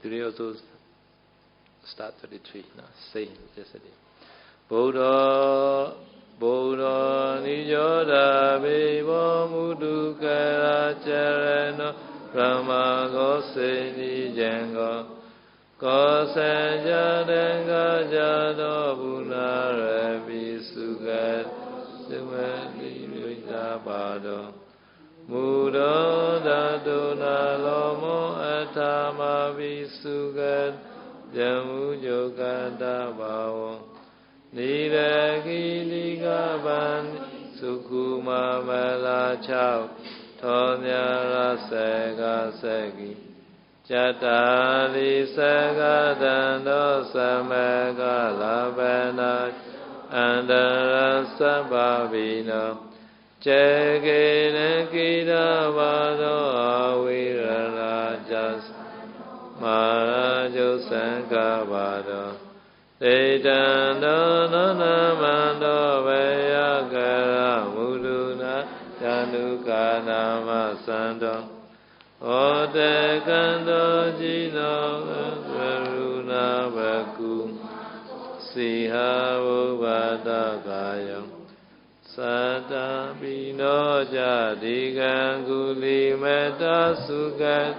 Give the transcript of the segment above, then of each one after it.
Today also start 33 now. Same yesterday. Buddha Nijoda Viva Mudu Kara Charana Brahma Gose Nijenga Gose Jadenga Jado Buddha Revi Sugat Sumati Vita Bado Buddha Daduna Lomo Atama Visugat Jamu Jogada Bawo Nira Giliga Ban Sukuma Mela Chao Tonya Rasega Segi Jatali Sega Dando Samega Labana Andara Sababino Jagene Gita Vado Avira Jas Marajo Sankavado Vedana Namando Vayagara Muduna Januka Nama Sando Ode Kando Jino Varuna Vaku Siha Vuvada Gayam Sada Bino Jadi Ganguli Meta Sugat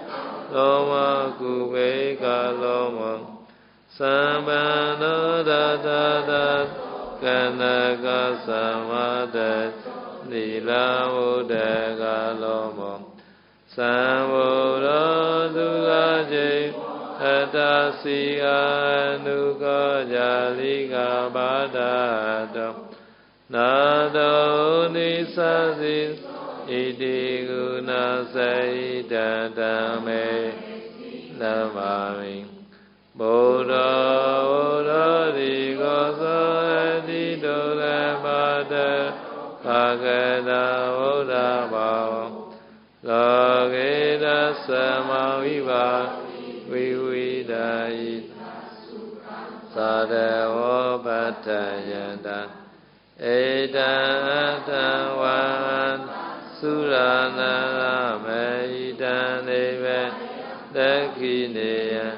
Loma Kubeka Loma Sambano Dada Kanaga Samada Nila Udega Lomo Samura Dulaje Adasiya Anuka Jalika Badada Nado Nisazis Iti Guna Saida Dame Lamami Buddha Buddha Digosa Edito Lamada Bhagada Buddha Bhava Logeda Samaviva Vividai Sadewa Bhattayanda Edan Wan Surana Meidan Eve Dakineya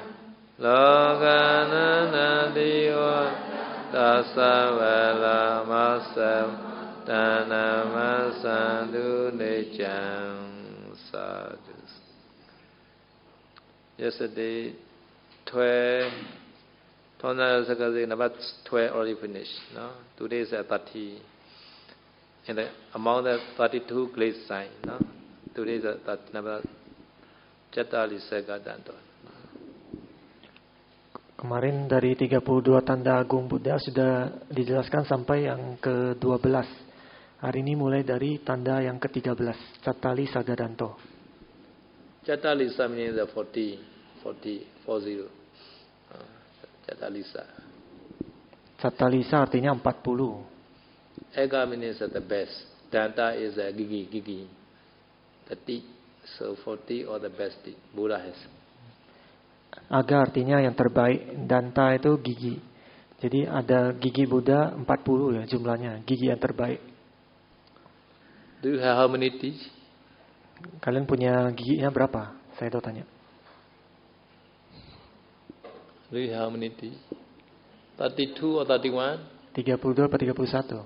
Logana Diwa Dasavala Masam Dana Masandu Necham Sadhus. Yesterday 12 about 12 already finished. No? Today is 30. And among the 32 great signs, no? Today is number Jatali Sagadanto. Kemarin dari 32 tanda agung Buddha sudah dijelaskan sampai yang ke-12. Hari ini mulai dari tanda yang ke-13, Catali Sagadanto. Catali means 40. Catalisa. Catalisa artinya 40. Ega means the best. Danta is a gigi. The teeth. So 40 or the best teeth Buddha has. Aga artinya yang terbaik. Danta itu gigi. Jadi ada gigi Buddha 40 ya jumlahnya. Gigi yang terbaik. Do you have how many teeth? Kalian punya giginya berapa? Saya tahu tanya. Do you have how many teeth? 32 or 31? 32 atau 31?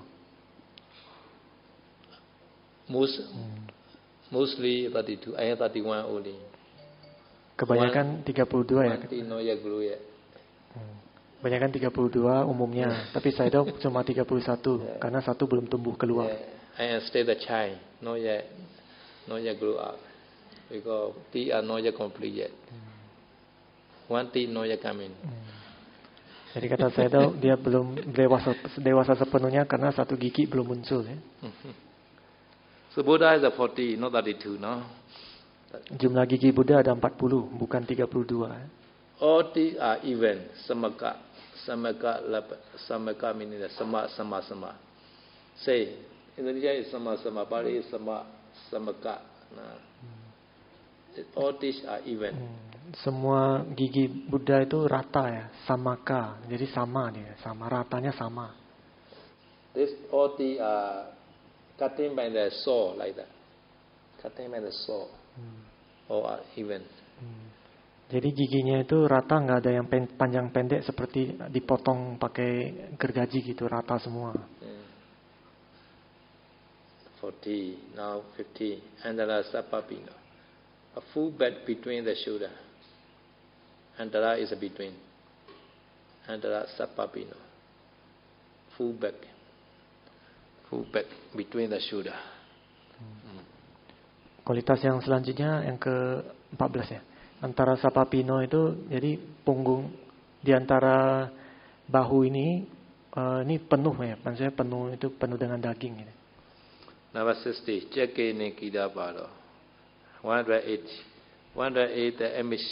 Mostly 32. I have 31 only. Kebanyakan 32 ya. Kebanyakan 32 umumnya. Tapi saya tahu cuma 31 karena satu belum tumbuh keluar. I am still the child. Not yet grow up. Because teeth are not yet complete yet. One teeth not yet coming. Jadi kata saya tahu dia belum dewasa sepenuhnya karena satu gigi belum muncul ya. So Buddha is a 40, not 32, no? Jumlah gigi Buddha ada 40, bukan 32. All teeth are even. Samaka meaning sama. Say, Indonesia is sama, Bali is samaka. All teeth are even. Semua gigi Buddha itu rata ya, samaka. Jadi sama dia, sama ratanya sama. This all teeth are cutting by the saw like that. Cutting by the saw. All are even. Jadi giginya itu rata, nggak ada yang panjang pendek seperti dipotong pakai gergaji gitu, rata semua. 40, now 50. Andala Sapapino. A full bed between the shoulder. Andala is a between. Andala Sapapino. Full back. Full back between the shoulder. Kualitas yang selanjutnya yang ke-14 ya. Antara Sapapino itu jadi punggung di antara bahu ini penuh ya. Maksudnya penuh, itu penuh dengan daging gitu. Number 60. Jeke Nikida Bado. 108. 108 the image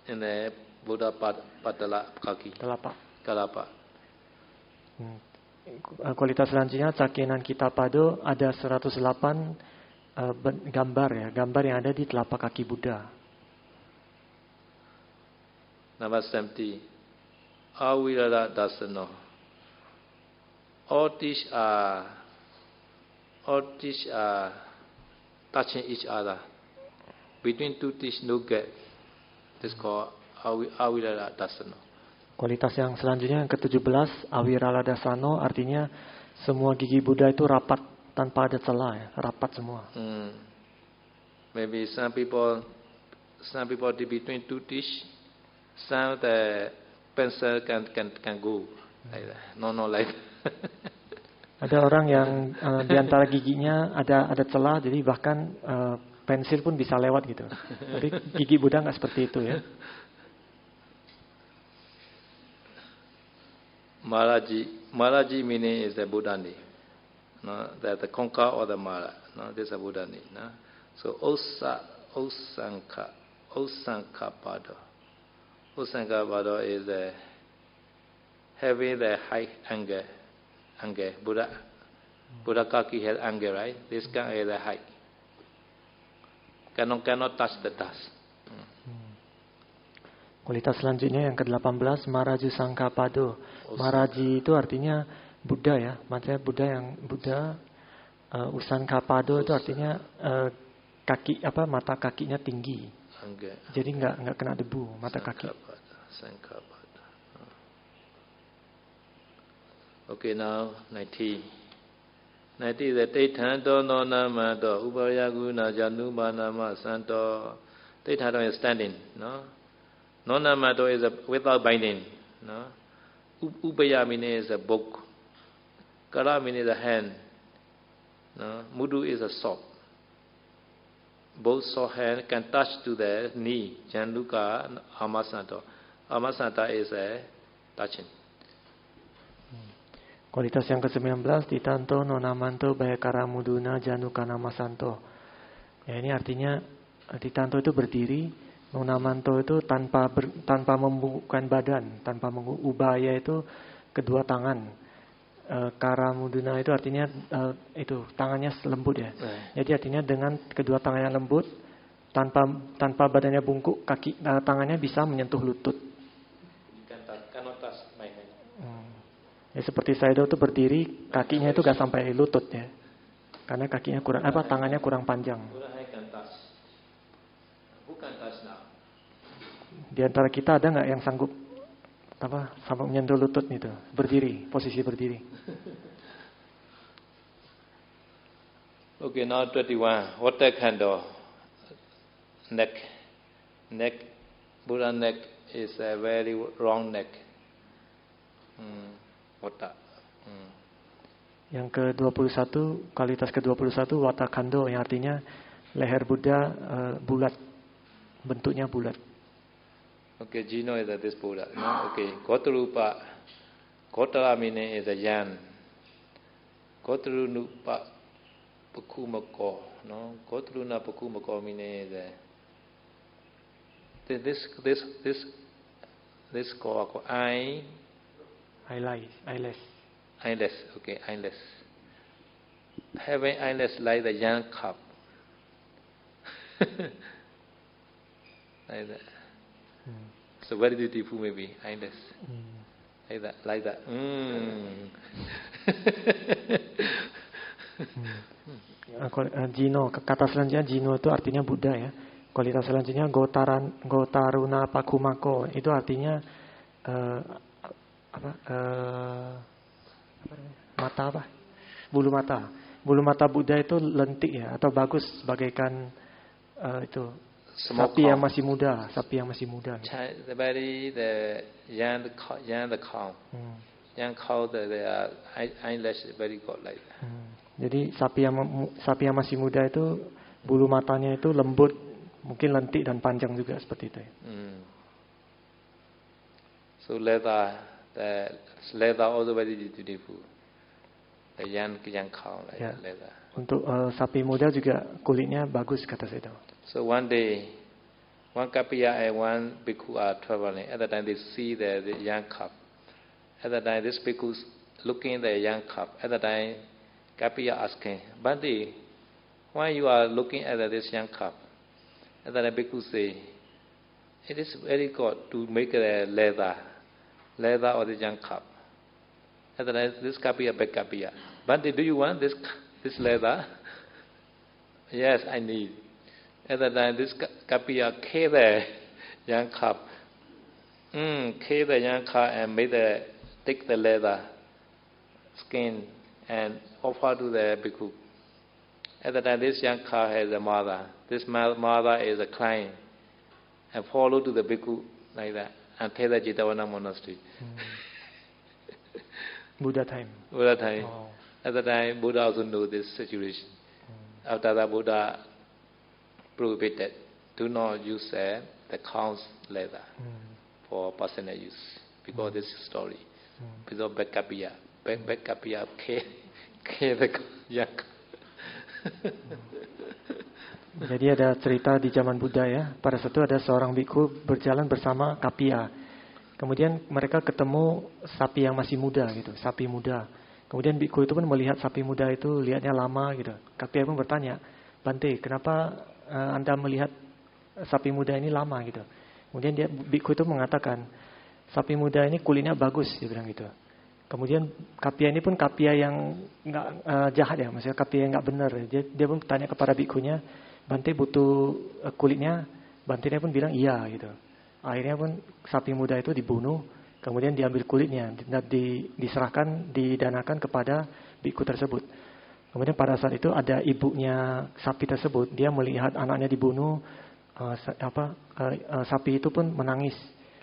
in the Buddha Patala Kaki. Kalapa. Kualitas selanjutnya Cakenan Kita Pado ada 108 gambar ya, gambar yang ada di telapak kaki Buddha. Number 70. Awirada Dasano. All these are touching each other. Between two teeth, no gap. This is called Awirada Dasano. Kualitas yang selanjutnya yang ke-17 Awirada Dasano, artinya semua gigi Buddha itu rapat tanpa ada celah ya, rapat semua. Maybe some people between two teeth, some the pencil can go like that. No like that. Ada orang yang di antara giginya ada celah, jadi bahkan pensil pun bisa lewat gitu. Tapi gigi Buddha nggak seperti itu ya. Malaji meaning is the Buddha name. No, that the conquer or the Mala. No, this is a Buddha name. No? So Osanka Pado. Osanka Pado is having the high anger. Buddha kaki has anger, right? This guy is the high. Cannot touch the dust. Kualitas selanjutnya yang ke-18 Maraju Sangka Pado. Maraji itu artinya Buddha ya, maksudnya Buddha Usangka Pado itu artinya mata kakinya tinggi. Jadi nggak kena debu mata kaki. Okay, now 90. 90 the Teitanto no nama do Ubayaguna Janubana ma Santo. Teitanto is standing, no? No nama do is without binding, no? Ubaya means is a book. Kara means a hand. No? Mudu is a sock. Both soft hand can touch to the knee. Janduka Amasanto. Amasanta is a touching. Kualitas yang ke-19 Titanto Nonamanto Bayakara Muduna Januka Namasanto. Ya, ini artinya Titanto itu berdiri, Nonamanto itu tanpa membungkukkan badan, tanpa ubaya itu kedua tangan. Karamuduna itu artinya itu tangannya lembut ya. Jadi artinya dengan kedua tangannya lembut, tanpa badannya bungkuk, tangannya bisa menyentuh lutut. Ya, seperti Sayadaw itu berdiri, kakinya itu gak sampai lutut ya, karena kakinya kurang tangannya kurang panjang. Di antara kita ada nggak yang sanggup sampai menyentuh lutut itu, berdiri, posisi berdiri? Okay, now 21. Water candle. Neck. Buddha neck is a very long neck. Water. Yang ke-21, kualitas ke-21 Wata Kando, yang artinya leher Buddha bulat, bentuknya bulat. Okay, Jino is this Buddha. No? Okay, Gotarupa. Gotara meaning is a yan. Gotarupa Pakumako. No? Gotaruna Pakumako meaning is this called eyeless. Okay, eyeless. Having eyeless like the young cup. Like that. So very beautiful maybe, eyeless. Like that. Jino, kata selanjutnya Jino itu artinya Buddha ya. Kualitas selanjutnya Gotaruna Pakumako, itu artinya mata apa? Bulu mata. Bulu mata Buddha itu lentik ya, atau bagus bagaikan itu sapi yang masih muda, sapi yang masih muda. Gitu. The young cow. Young cow, the eyelash very good like that. Jadi sapi yang masih muda itu bulu matanya itu lembut, mungkin lentik dan panjang juga seperti itu. So leather also very beautiful. The young cow like leather. Untuk sapi muda juga kulitnya bagus kata saya. So one day, one Kapiya and one bhikkhu are traveling. At that time they see the young calf. At that time this bhikkhu looking at the young calf. At that time Kapiya asking, Bhante, why you are looking at this young calf? At that time bhikkhu say, it is very good to make a leather of the young calf. At that time this Kapiya begged Kapiya, Bhante, do you want this leather? Yes, I need. At that time, this Kapiya killed the young calf. Killed the young calf and take the leather skin and offer to the bhikkhu. At that time, this young calf has a mother. This mother is crying and follow to the bhikkhu like that and take the Jetavana monastery. Buddha time. Oh. At that time, Buddha also knew this situation. After that, Buddha prohibited, do not use the cow's leather for personal use because this story. Because Bekapiya killed the young. Jadi ada cerita di zaman Buddha ya. Pada saat itu ada seorang bhikkhu berjalan bersama Kapiya. Kemudian mereka ketemu sapi yang masih muda gitu, sapi muda. Kemudian bhikkhu itu pun melihat sapi muda itu lihatnya lama gitu. Kapiya pun bertanya, Bante, kenapa Anda melihat sapi muda ini lama gitu? Kemudian bhikkhu itu mengatakan, sapi muda ini kulitnya bagus, dia bilang gitu. Kemudian Kapiya ini pun Kapiya yang nggak jahat ya, maksudnya Kapiya yang nggak benar. Dia pun bertanya kepada bhikkhunya, Bante butuh kulitnya? Bante pun bilang iya gitu. Akhirnya pun sapi muda itu dibunuh, kemudian diambil kulitnya dan didanakan kepada bhikkhu tersebut. Kemudian pada saat itu ada ibunya sapi tersebut, dia melihat anaknya dibunuh, sapi itu pun menangis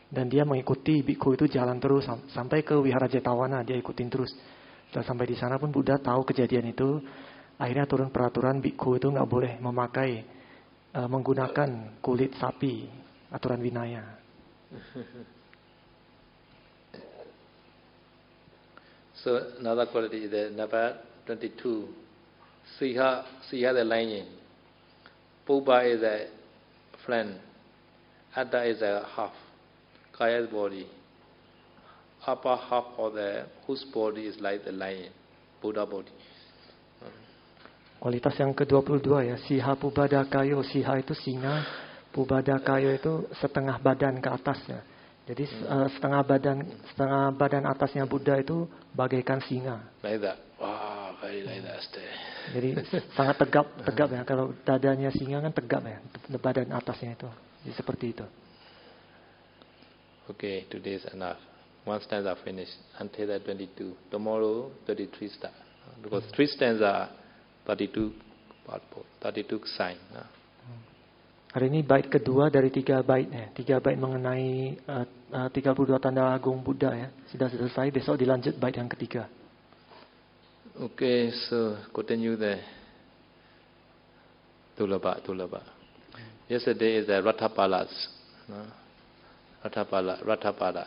dan dia mengikuti bhikkhu itu jalan terus sampai ke Wihara Jetavana, dia ikutin terus. Setelah sampai di sana pun Buddha tahu kejadian itu, akhirnya turun peraturan bhikkhu itu nggak boleh menggunakan kulit sapi. Aturan Vinaya. So another quality is the number 22. Siha the lion. Puba is a friend. Atta is a half. Kaya's body. Upper half of whose body is like the lion. Buddha body. Kualitas yang ke-22 ya. Siha Pubada Kayo. Siha itu singa. Pubada Kayo itu setengah badan ke atasnya. Jadi setengah badan atasnya Buddha itu bagaikan singa. Like that. Wow, very like that. Jadi sangat tegap ya. Kalau dadanya singa kan tegap ya. Badan atasnya itu. Jadi seperti itu. Okay, today is enough. One stanza finished until the 22. Tomorrow 33 start. Because 3 stanza 32 part 32 sign. Hari ini bait kedua dari 3 bait ya. 3 bait mengenai 32 tanda agung Buddha ya. Sudah selesai, besok dilanjut bait yang ketiga. Okay, so continue the Tulaba. Yesterday is the Rathapalas. Rathapada.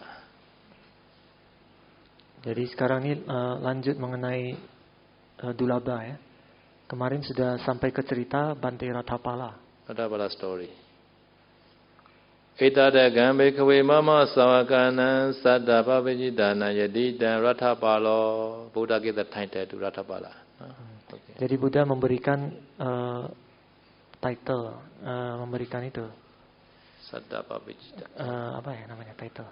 Jadi sekarang ini lanjut mengenai Dulaba ya. Kemarin sudah sampai ke cerita Bante Rathapala. Rathapada story. Itada gambe kawe mama sawakana sadda pavijidana yadida Rathapalo. Buddha gave the title to Rathapala. Okay. Jadi Buddha memberikan title, memberikan itu. Sadda pavijidana. Apa ya namanya title?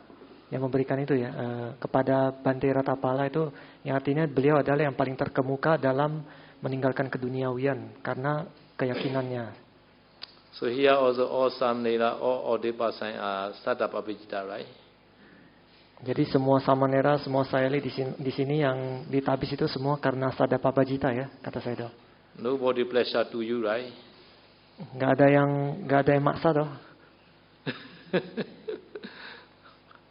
Yang memberikan itu ya kepada Bante Rathapala itu, yang artinya beliau adalah yang paling terkemuka dalam meninggalkan keduniawian karena keyakinannya. So here also all samanera, all Odipasai are Saddapapajita, right? Jadi semua samanera, semua sayali di sini yang ditabis itu semua karena Saddapapajita ya, kata Sayadaw. Nobody pleasure to you, right? Nggak ada yang maksa doh.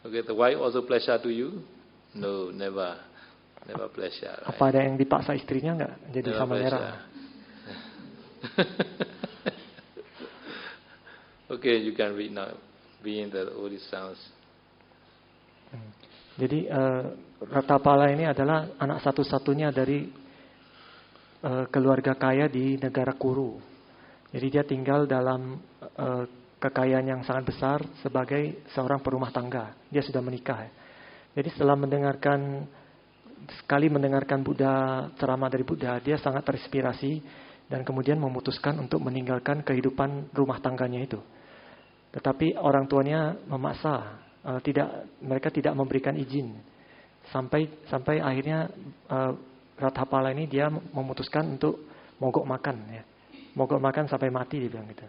Okay, the wife also pleasure to you? No, never pleasure. Right? Apa ada yang dipaksa istrinya nggak jadi samanera? Okay, you can read now. Being the old sounds. Jadi Ratapala ini adalah anak satu-satunya dari keluarga kaya di negara Kuru. Jadi dia tinggal dalam kekayaan yang sangat besar sebagai seorang perumah tangga. Dia sudah menikah. Jadi setelah sekali mendengarkan Buddha, ceramah dari Buddha, dia sangat terinspirasi dan kemudian memutuskan untuk meninggalkan kehidupan rumah tangganya itu. Tetapi orang tuanya memaksa, mereka tidak memberikan izin. Sampai akhirnya Ratapala ini dia memutuskan untuk mogok makan ya. Mogok makan sampai mati dia bilang gitu.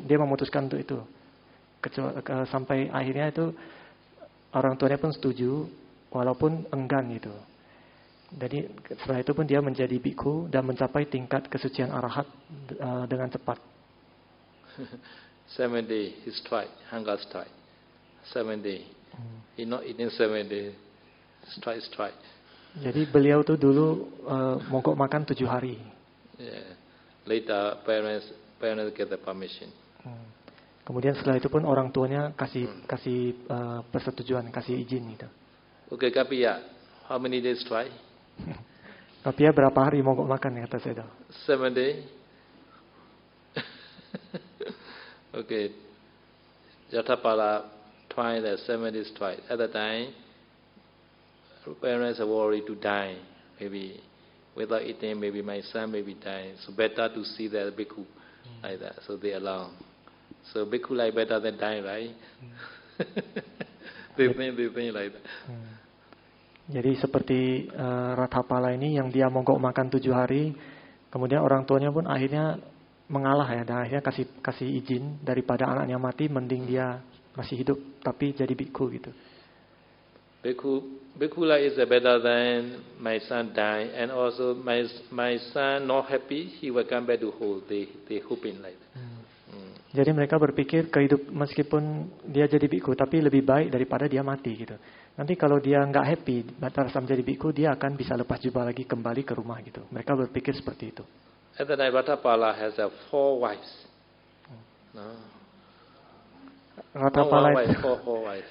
Dia memutuskan untuk itu. Sampai akhirnya itu orang tuanya pun setuju walaupun enggan gitu. Jadi setelah itu pun dia menjadi bhikkhu dan mencapai tingkat kesucian arahat dengan cepat. 7 days he strike, hunger strike. 7 days. He not eating 7 days. Strike. Jadi beliau tuh dulu mogok makan 7 hari. Yeah. Later parents get the permission. Kemudian setelah itu pun orang tuanya kasih persetujuan, kasih izin gitu. Okay, Kapiya, how many days strike? Kapiya berapa hari mogok makan kata saya? 7 days. Okay, Jatapala tried the 7 days strike. At the time, parents are worried to die. Maybe without eating, maybe my son may be dying. So better to see the bhikkhu like that. So they allow. So bhikkhu like better than dying, right? They think like that. Jadi seperti Ratapala ini yang dia mogok makan 7 hari, kemudian orang tuanya pun akhirnya mengalah ya, dan akhirnya kasih izin daripada anaknya mati, mending dia masih hidup tapi jadi bhikkhu gitu. Bhikkhu is better than my son dying, and also my son not happy, he will come back to whole. They hoping like that. Jadi mereka berpikir meskipun dia jadi bhikkhu tapi lebih baik daripada dia mati gitu. Nanti kalau dia nggak happy rasa menjadi bhikkhu, dia akan bisa lepas jubah lagi kembali ke rumah gitu. Mereka berpikir seperti itu. At the time, Ratapala has 4 wives. No.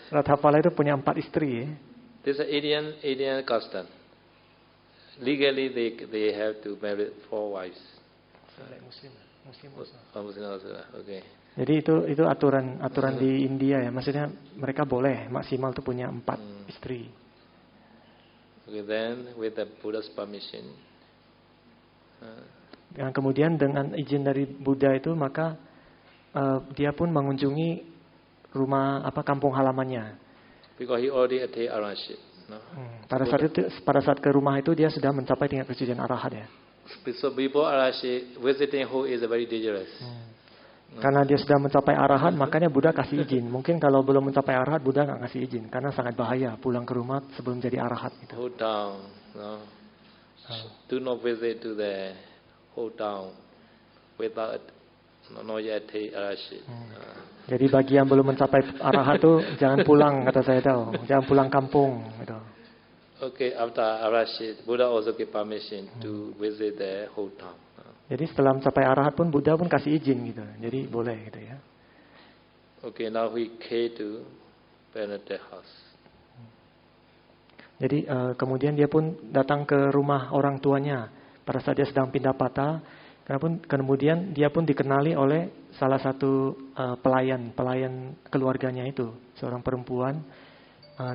Ratapala itu punya 4 istri. This is Indian custom. Legally, they have to marry 4 wives. Muslim also. Okay. Jadi itu aturan di India ya. Maksudnya mereka boleh maksimal tuh punya 4 istri. Okay, then with the Buddha's permission. Dan kemudian dengan izin dari Buddha itu maka dia pun mengunjungi kampung halamannya. Because he already attained arahantship. No? Pada saat ke rumah itu dia sudah mencapai tingkat kesucian arahat ya. So before arahantship, visiting who is very dangerous. Karena dia sudah mencapai arahat, makanya Buddha kasih izin. Mungkin kalau belum mencapai arahat, Buddha nggak kasih izin karena sangat bahaya pulang ke rumah sebelum jadi arahat. Gitu. Hold down, no. Do not visit to the whole town without not yet take arahantship. Jadi bagi yang belum mencapai arahat tuh jangan pulang, kata saya tahu. Jangan pulang kampung gitu. Okay, after arahantship, Buddha also give permission to visit the whole town. Jadi setelah mencapai arahat pun Buddha pun kasih izin gitu. Jadi boleh gitu ya. Okay, now we came to Benedict house. Jadi kemudian dia pun datang ke rumah orang tuanya pada saat dia sedang pindah patah. Kemudian dia pun dikenali oleh salah satu pelayan keluarganya itu, seorang perempuan.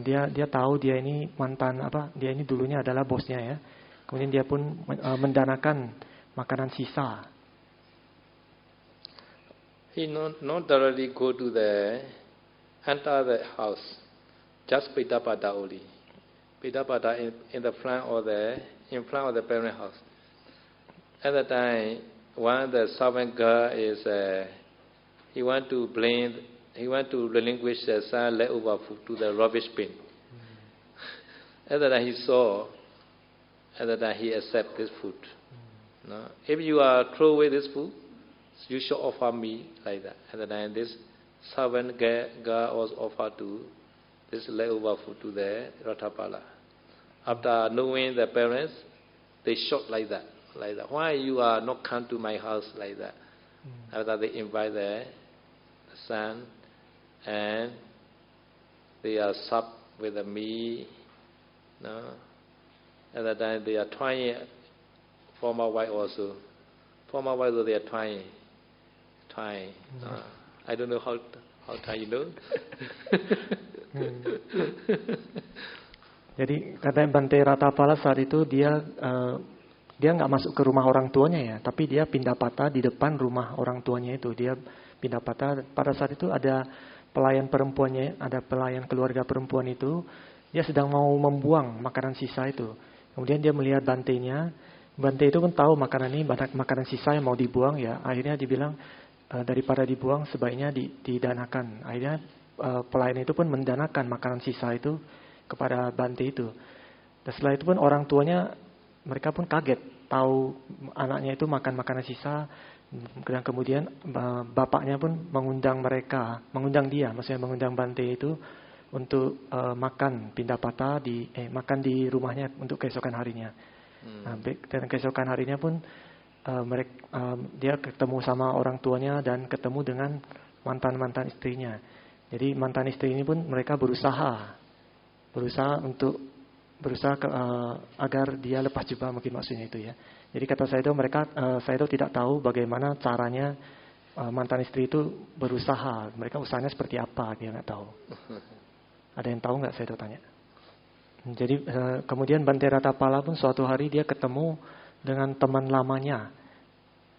Dia tahu dia ini dia ini dulunya adalah bosnya ya. Kemudian dia pun mendanakan makanan sisa. He not directly go to enter the house, just Pidapada only. Pidapada in the front of the parent house. At the time, one the servant girl is he want to relinquish the son leftover food to the rubbish bin. At that time he saw, at that time he accept this food. No? If you are throw away this food, you should offer me like that. At that time this servant girl was offered to this leftover food to the Ratthapala. After knowing the parents, they shocked like that. Why you are not come to my house like that? After they invite the son and they are sup with the meat. No? At that time they are trying, former wife also. Former wife also they are trying. I don't know how Thai you know. Jadi katanya Bante Ratthapala saat itu dia nggak masuk ke rumah orang tuanya ya, tapi dia pindah patah di depan rumah orang tuanya itu. Dia pindah patah. Pada saat itu ada pelayan perempuannya, ada pelayan keluarga perempuan itu, dia sedang mau membuang makanan sisa itu. Kemudian dia melihat Bante-nya. Bante itu pun tahu makanan ini makanan sisa yang mau dibuang ya. Akhirnya dibilang daripada dibuang sebaiknya didanakan. Akhirnya pelayan itu pun mendanakan makanan sisa itu kepada Bante itu. Dan setelah itu pun orang tuanya mereka pun kaget tahu anaknya itu makan makanan sisa. Dan kemudian bapaknya pun mengundang dia, maksudnya mengundang Bante itu untuk makan pindah patah makan di rumahnya untuk keesokan harinya. Dan keesokan harinya pun dia ketemu sama orang tuanya dan ketemu dengan mantan istrinya. Jadi mantan istri ini pun mereka berusaha agar dia lepas jubah, mungkin maksudnya itu ya. Jadi kata saya itu tidak tahu bagaimana caranya mantan istri itu berusaha. Mereka usahanya seperti apa, dia nggak tahu. Ada yang tahu nggak, saya itu tanya. Jadi kemudian Bante Ratthapala pun suatu hari dia ketemu dengan teman lamanya.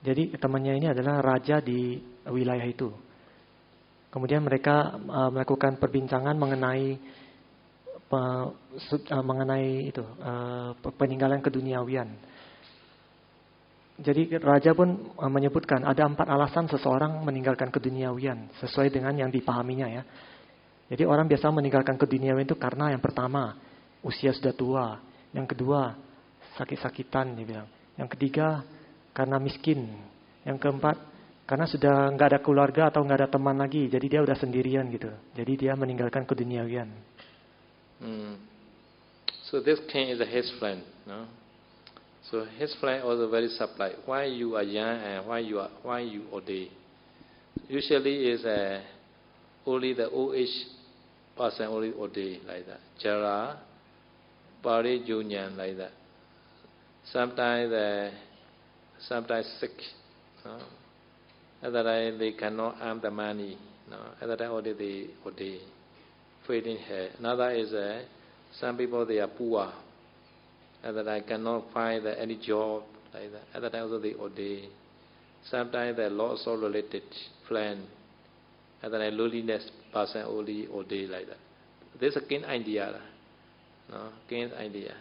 Jadi temannya ini adalah raja di wilayah itu. Kemudian mereka melakukan perbincangan mengenai peninggalan keduniawian. Jadi raja pun menyebutkan ada 4 alasan seseorang meninggalkan keduniawian sesuai dengan yang dipahaminya ya. Jadi orang biasa meninggalkan keduniawian itu karena yang pertama usia sudah tua, yang kedua sakit-sakitan dia bilang, yang ketiga karena miskin, yang keempat karena sudah nggak ada keluarga atau nggak ada teman lagi, jadi dia udah sendirian gitu. Jadi dia meninggalkan keduniawian. So this king is his friend, no? So his friend also very surprised. Why you are young and why you old age? Usually is only the old age person only old age like that. Jara, Pari, Junyan like that. Sometimes sick. No? At that time they cannot earn the money. No? At that time only they old age, fading hair. Another is some people they are poor. At that time cannot find any job like that. At that time also they ordain. Sometimes they lost all related friend. At that time loneliness person only ordain like that. This is a keen idea, no? Keen idea.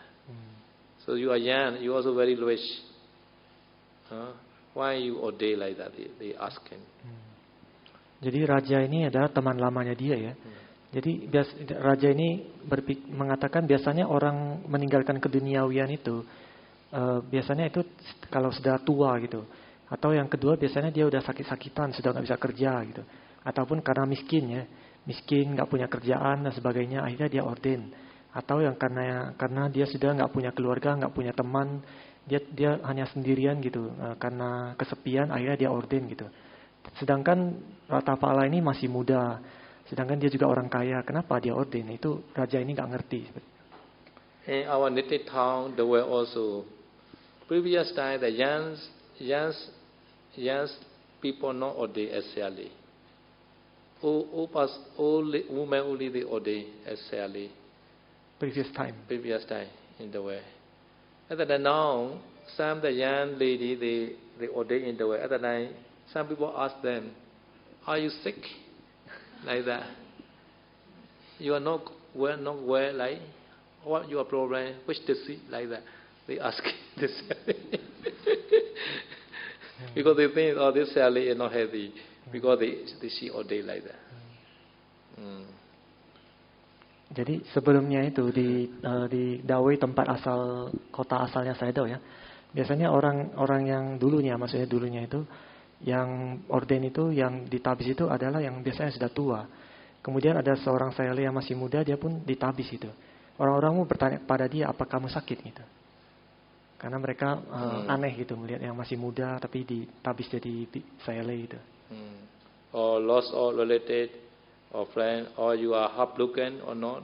So you are young, you also very rich. Why you ordain like that? They ask him. Jadi raja ini adalah teman lamanya dia ya. Jadi raja ini mengatakan biasanya orang meninggalkan keduniawian itu biasanya itu kalau sudah tua gitu. Atau yang kedua biasanya dia udah sakit-sakitan, sudah nggak bisa kerja gitu. Ataupun karena miskin ya, miskin nggak punya kerjaan dan sebagainya, akhirnya dia orden. Atau yang karena dia sudah nggak punya keluarga, nggak punya teman, dia hanya sendirian gitu, karena kesepian akhirnya dia orden gitu. Sedangkan Ratthapala ini masih muda. Sedangkan dia juga orang kaya. Kenapa dia orden? Itu raja ini nggak ngerti. In our native town, there were also previous time the young people not ordained exactly. Old women only they ordained exactly. Previous time in the way. At the time now, some the young lady they ordained in the way. At the time, some people ask them, "Are you sick?" Like that. You are not well, like what your problem, which disease, like that. They ask this because they think this Sally is not healthy. because she ordained like that. Jadi sebelumnya itu di Dawei, tempat kota asalnya Sayadaw ya. Biasanya orang yang maksudnya dulunya itu yang orden itu, yang ditabis itu adalah yang biasanya sudah tua. Kemudian ada seorang sayale yang masih muda, dia pun ditabis itu. Orang-orang mau bertanya pada dia, apa kamu sakit gitu? Karena mereka aneh gitu melihat yang masih muda tapi ditabis jadi sayale itu. Or lost or related or friend, or you are heartbroken or not?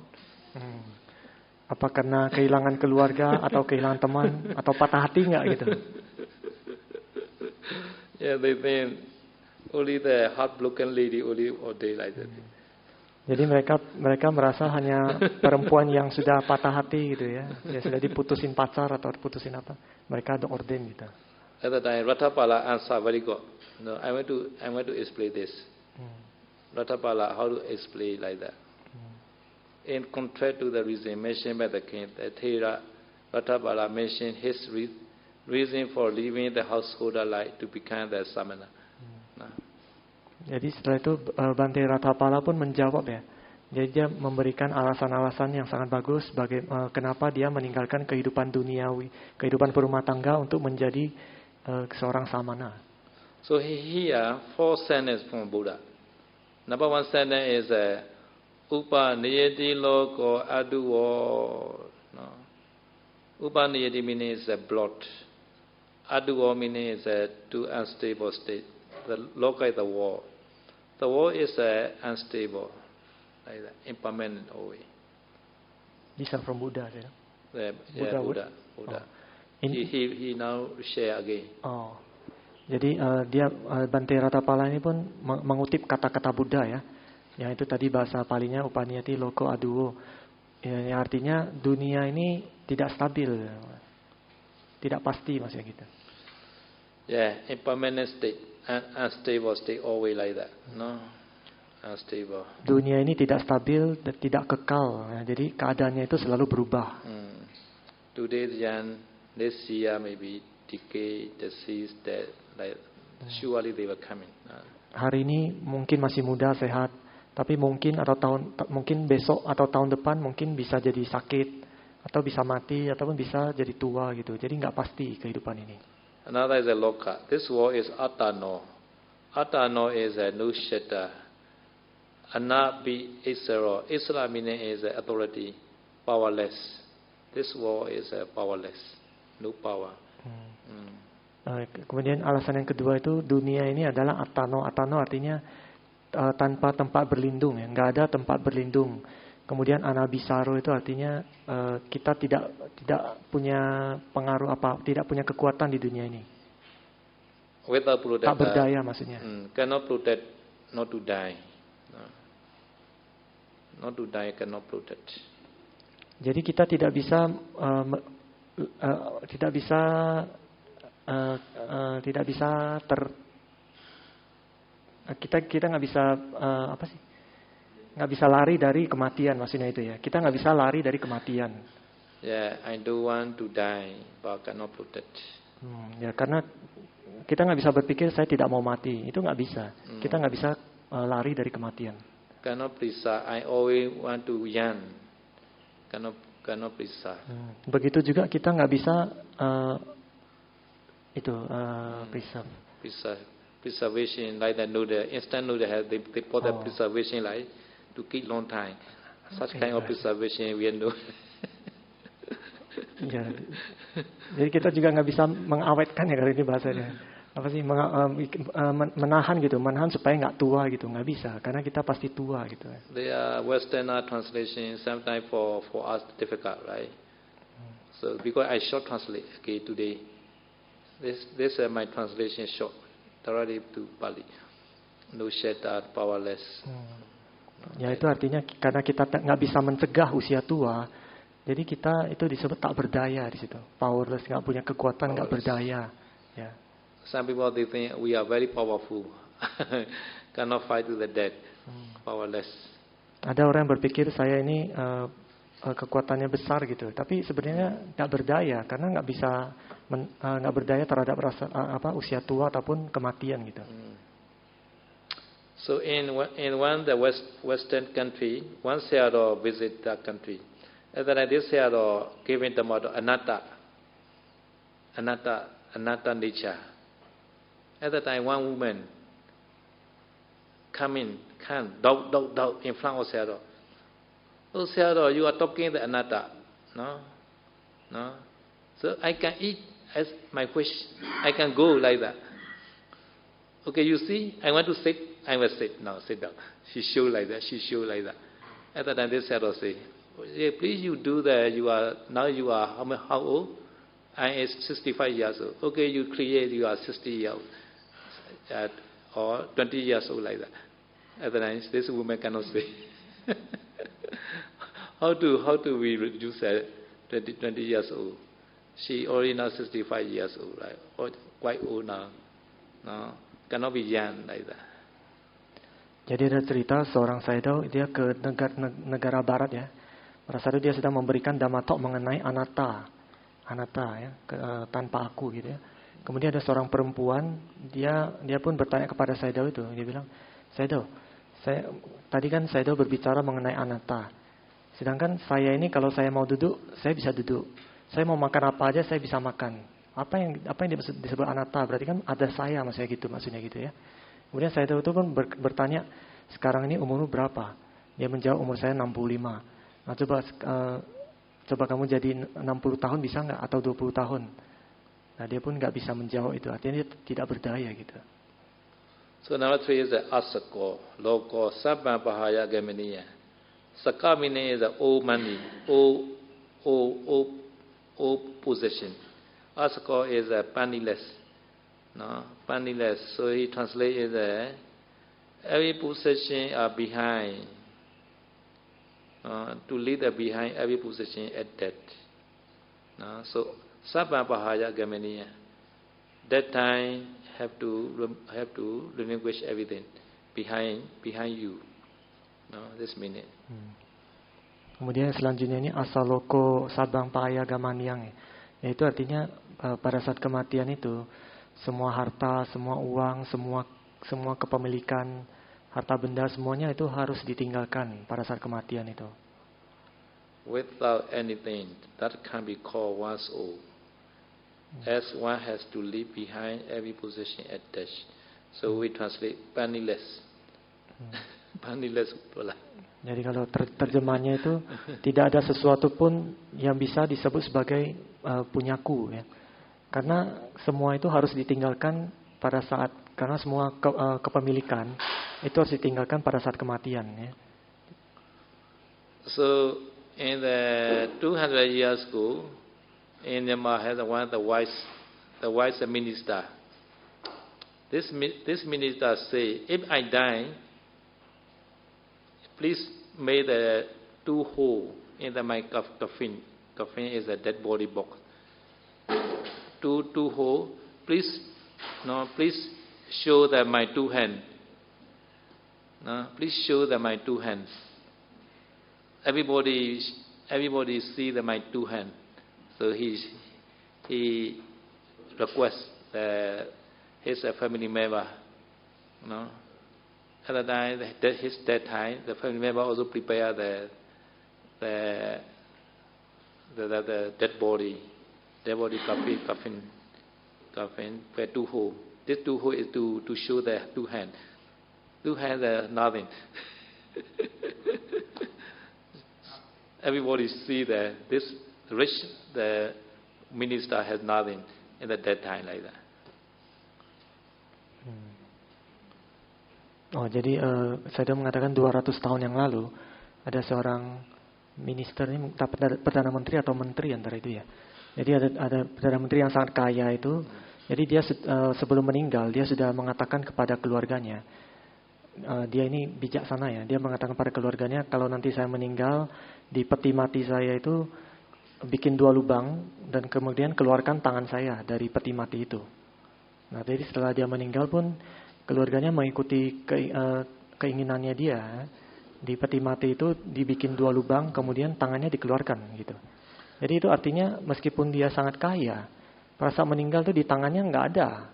Apa karena kehilangan keluarga atau kehilangan teman atau patah hati nggak gitu? Yeah, they think only the heartbroken lady only ordained like that. Jadi mereka merasa hanya perempuan yang sudah patah hati gitu ya, ya sudah diputusin pacar atau diputusin apa, mereka ada orden gitu. At the time, Ratthapala answer very good. No, I want to explain this. Ratthapala, how to explain like that? In contrast to the reason mentioned by the king, the Thera Ratthapala mentioned his reason for leaving the householder life to become the samana. Jadi setelah itu Bante Ratthapala pun menjawab ya. Jadi dia memberikan alasan-alasan yang sangat bagus kenapa dia meninggalkan kehidupan duniawi, kehidupan berumah tangga untuk menjadi seorang samana. So here 4 sentences from Buddha. Number 1 sentence is Upa niyati loko aduwo. No. Upa niyati meaning is a blot. Aduwo meaning is a too unstable state. The loka is the wall. The wall is unstable, like that, impermanent always. These are from Buddha, you know? Buddha. Oh. He now share again. Oh. Jadi dia Bante Ratthapala ini pun mengutip kata-kata Buddha ya. Yang itu tadi bahasa palinya upaniyati loko aduwo. Yang artinya dunia ini tidak stabil. Tidak pasti maksudnya gitu. Yeah, impermanent state, unstable state, always like that. No, unstable. Dunia ini tidak stabil dan tidak kekal. Ya, jadi keadaannya itu selalu berubah. Today young, this year maybe decay, disease, death, like surely they were coming. Hari ini mungkin masih muda, sehat, tapi mungkin besok atau tahun depan mungkin bisa jadi sakit atau bisa mati ataupun bisa jadi tua gitu. Jadi nggak pasti kehidupan ini. Another is a loka. This world is atano. Atano is a no shelter. Anabi isra. Isra meaning is authority, powerless. This world is powerless, no power. Kemudian alasan yang kedua itu dunia ini adalah atano. Atano artinya tanpa tempat berlindung ya, nggak ada tempat berlindung. Kemudian anabisaro itu artinya kita tidak punya pengaruh apa, tidak punya kekuatan di dunia ini. Tak berdaya maksudnya. Cannot protect, not to die. Not to die, cannot protect. Jadi kita tidak bisa kita nggak bisa nggak bisa lari dari kematian maksudnya itu ya. Kita nggak bisa lari dari kematian. Yeah, I don't want to die, but cannot protect. Ya karena kita nggak bisa berpikir saya tidak mau mati, itu nggak bisa. Kita nggak bisa lari dari kematian. Cannot preserve. I always want to young. Cannot preserve. Begitu juga kita nggak bisa preservation like the noodle, instant noodle has they put the preservation like to keep long time. Such kind of preservation we know. Ya. Jadi kita juga nggak bisa mengawetkan ya kalau ini bahasanya. Apa sih menahan gitu, menahan supaya nggak tua gitu, nggak bisa karena kita pasti tua gitu. The Western translation sometimes for us difficult, right? So because I short translate today, this my translation short, thoroughly to Pali, no shelter, powerless. Ya itu artinya karena kita nggak bisa mencegah usia tua, jadi kita itu disebut tak berdaya di situ, powerless, nggak punya kekuatan, nggak berdaya. Ya. Some people they think we are very powerful, cannot fight with the dead, powerless. Ada orang yang berpikir saya ini kekuatannya besar gitu, tapi sebenarnya nggak berdaya karena nggak berdaya terhadap usia tua ataupun kematian gitu. So in one the Western country, one sayadaw visit that country. At that time, this sayadaw giving the motto anatta nature. At that time, one woman come doubt in front of sayadaw. Oh sayadaw, you are talking the anatta, no. So I can eat as my wish. I can go like that. Okay, you see, I want to sit. I will sit. Now sit down. She show like that. At that time, this sayadaw say, please you do that. You are how old? I am 65 years old. Okay, you create. You are 60 years old, or 20 years old like that. At that time, this woman cannot say. How do we reduce that 20 years old? She already now 65 years old, right? Or quite old now. No, cannot be young like that. Jadi ada cerita seorang sayadaw dia ke negara barat ya. Pada saat itu dia sedang memberikan dhamma talk mengenai anatta ya, tanpa aku gitu ya. Kemudian ada seorang perempuan, dia pun bertanya kepada sayadaw itu. Dia bilang, sayadaw, tadi kan sayadaw berbicara mengenai anatta. Sedangkan saya ini kalau saya mau duduk, saya bisa duduk. Saya mau makan apa aja saya bisa makan. Apa yang disebut anatta? Berarti kan ada saya maksudnya gitu ya. Kemudian sayadaw itu pun bertanya, sekarang ini umurmu berapa? Dia menjawab, umur saya 65. Nah coba kamu jadi 60 tahun bisa nggak? Atau 20 tahun? Nah dia pun nggak bisa menjawab itu. Artinya dia tidak berdaya gitu. So number 3 is the asako, loko, sabba bahaya geminiya. Saka meaning is the old money, old possession. Asako is a penniless. No, penniless. So he translates it every possession are behind. To leave behind every possession at death. No, so sabba bahaya gamaniya. That time have to relinquish everything behind you. No, this meaning. Kemudian selanjutnya ini asaloko sabang pahaya gamaniang. Yaitu artinya pada saat kematian itu semua harta, semua uang, semua kepemilikan, harta benda semuanya itu harus ditinggalkan pada saat kematian itu. Without anything that can be called one's own, as one has to leave behind every possession at death. So we translate penniless. Penniless pula. Jadi kalau terjemahannya itu tidak ada sesuatu pun yang bisa disebut sebagai punyaku ya. Karena semua itu harus ditinggalkan pada saat, karena semua kepemilikan itu harus ditinggalkan pada saat kematian ya. So in the 200 years ago, in Myanmar had one of the wise minister. This minister say, if I die, please make the 2 hole in my coffin. Coffin is a dead body box. 2 hole. Please show that my 2 hands. No, please show that my 2 hands. Everybody see that my 2 hands. So he requests his family member. No. At the time, that time, the family member also prepare the dead body coffin, where 2 hole. This 2 hole is to show the 2 hands. 2 hands are nothing. Everybody see that this the minister has nothing in the dead time like that. Oh, jadi saya mengatakan 200 tahun yang lalu ada seorang minister ini, perdana menteri atau menteri antara itu ya. Jadi ada perdana menteri yang sangat kaya itu. Jadi dia sebelum meninggal dia sudah mengatakan kepada keluarganya. Dia ini bijaksana ya. Dia mengatakan pada keluarganya, kalau nanti saya meninggal, di peti mati saya itu bikin 2 lubang dan kemudian keluarkan tangan saya dari peti mati itu. Nah, jadi setelah dia meninggal pun keluarganya mengikuti keinginannya dia. Di peti mati itu dibikin 2 lubang, kemudian tangannya dikeluarkan gitu. Jadi itu artinya meskipun dia sangat kaya, pada saat meninggal tuh di tangannya nggak ada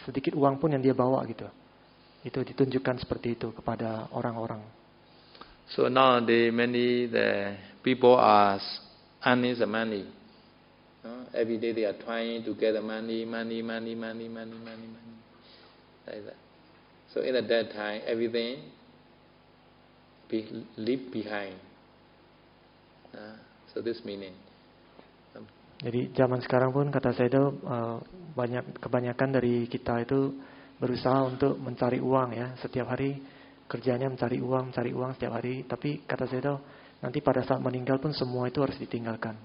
sedikit uang pun yang dia bawa gitu. Itu ditunjukkan seperti itu kepada orang-orang. So now the people are earning the money. Every day they are trying to get the money. Like that. So in that time, everything leave behind. So this meaning. Jadi zaman sekarang pun kata Sayadaw kebanyakan dari kita itu berusaha untuk mencari uang ya. Setiap hari kerjanya mencari uang setiap hari. Tapi kata Sayadaw nanti pada saat meninggal pun semua itu harus ditinggalkan.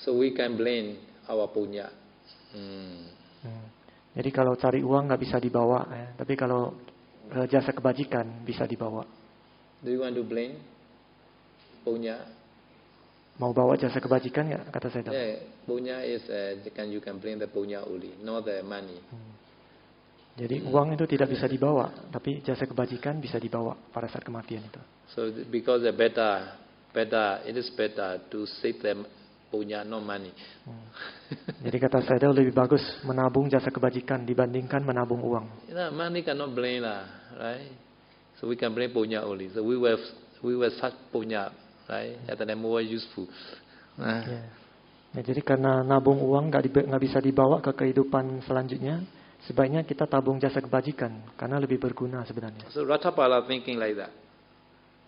So we can blame our punya. Jadi kalau cari uang nggak bisa dibawa ya. Tapi kalau jasa kebajikan bisa dibawa. Do you want to blame punya? Mau bawa jasa kebajikan nggak kata Sayadaw? Yeah, punya is you can blame the punya only, not the money. Jadi uang itu tidak bisa dibawa, tapi jasa kebajikan bisa dibawa pada saat kematian itu. So because the it is better to save them punya, no money. Jadi kata Sayadaw lebih bagus menabung jasa kebajikan dibandingkan menabung uang. Money cannot blame lah, right? So we can blame punya only. So we were such punya. Right? That more useful. Ya, jadi karena nabung uang nggak bisa dibawa ke kehidupan selanjutnya, sebaiknya kita tabung jasa kebajikan karena lebih berguna sebenarnya. So Ratthapala thinking like that.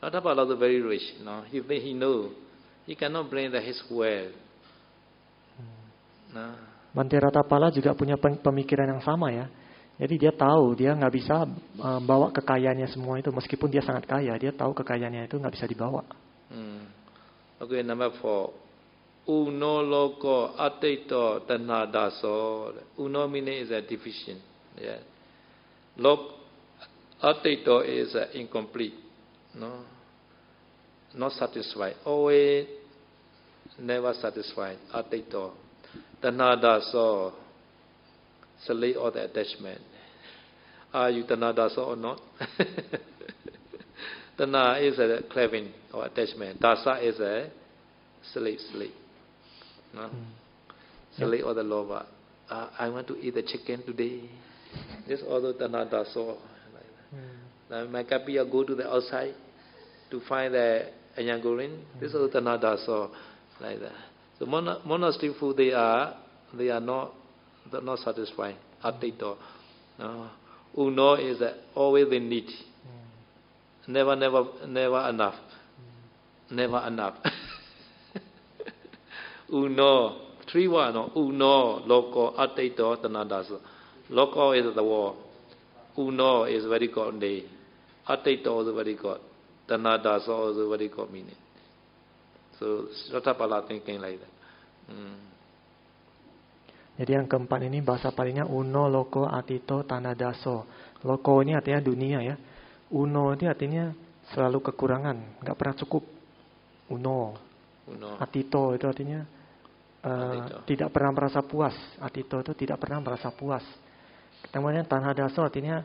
Ratthapala is very rich. No, he know he cannot bring his wealth. Bhante Ratthapala juga punya pemikiran yang sama ya. Jadi dia tahu dia nggak bisa bawa kekayaannya semua itu, meskipun dia sangat kaya, dia tahu kekayaannya itu nggak bisa dibawa. Okay, number 4. Uno loco atito tanadaso. Uno meaning is a deficient. Yeah. Atito is incomplete. No. Not satisfied. Always never satisfied. Atito. Tanadaso. Slave of the attachment. Are you tanadaso or not? Tana is a craving or attachment. Dasa is a slave. No? Slave or the lover. I want to eat the chicken today. This also tana daso. Now my kapia go to the outside to find the anyangurin. This is also tana daso. Like that. So monastery food they are not satisfying. Atito. No. Uno is always in need. Never enough. Never enough. Uno, 3 1. No? Uno, loco, atito, tanadaso. Loco is the war. Uno is very good day. Atito is very good. Tanadaso is very good meaning. So Ratthapala thinking like that. Jadi yang keempat ini bahasa palingnya uno, loco, atito, tanadaso. Loco ini artinya dunia ya. Uno itu artinya selalu kekurangan, nggak pernah cukup. Uno. Atito itu artinya tidak pernah merasa puas. Atito itu tidak pernah merasa puas. Kemudian tanadaso artinya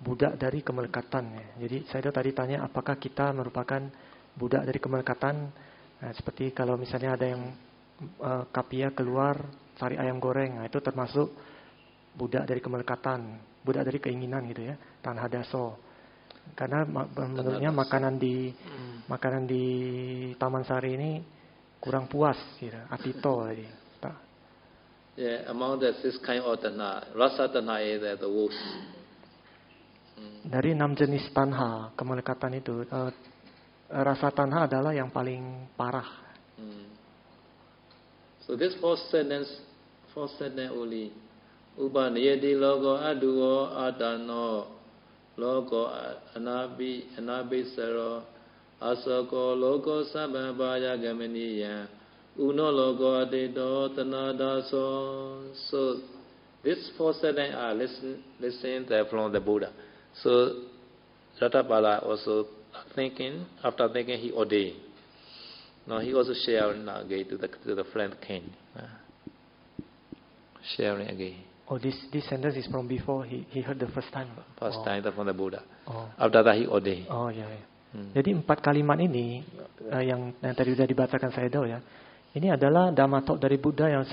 budak dari kemelekatan. Ya. Jadi saya tadi tanya apakah kita merupakan budak dari kemelekatan. Nah, seperti kalau misalnya ada yang kapia keluar cari ayam goreng, nah, itu termasuk budak dari kemelekatan, budak dari keinginan gitu ya. Tanadaso. Karena menurutnya makanan di Taman Sari ini kurang puas gitu. Atito tadi. Yeah, among the 6 kind of tanha, rasa tanha is the worst. Dari 6 jenis tanha, kemelekatan itu, rasa tanha adalah yang paling parah. So this fourth sentence only. Upaniyati logo aduo adano. Logo anabisaro asoko logo sababaya gamaniya uno logo adito tanadaso. So this 4 sentences are listened from the Buddha. So Ratthapala also after thinking he ordained. Now he also sharing again to the friend king. Sharing again. Oh, this sentence is from before he heard the first time. First time from the Buddha. Oh. After that he ordained. Oh ya. Jadi 4 kalimat ini yang tadi sudah dibacakan Sayadaw ya. Ini adalah Dhammatok dari Buddha yang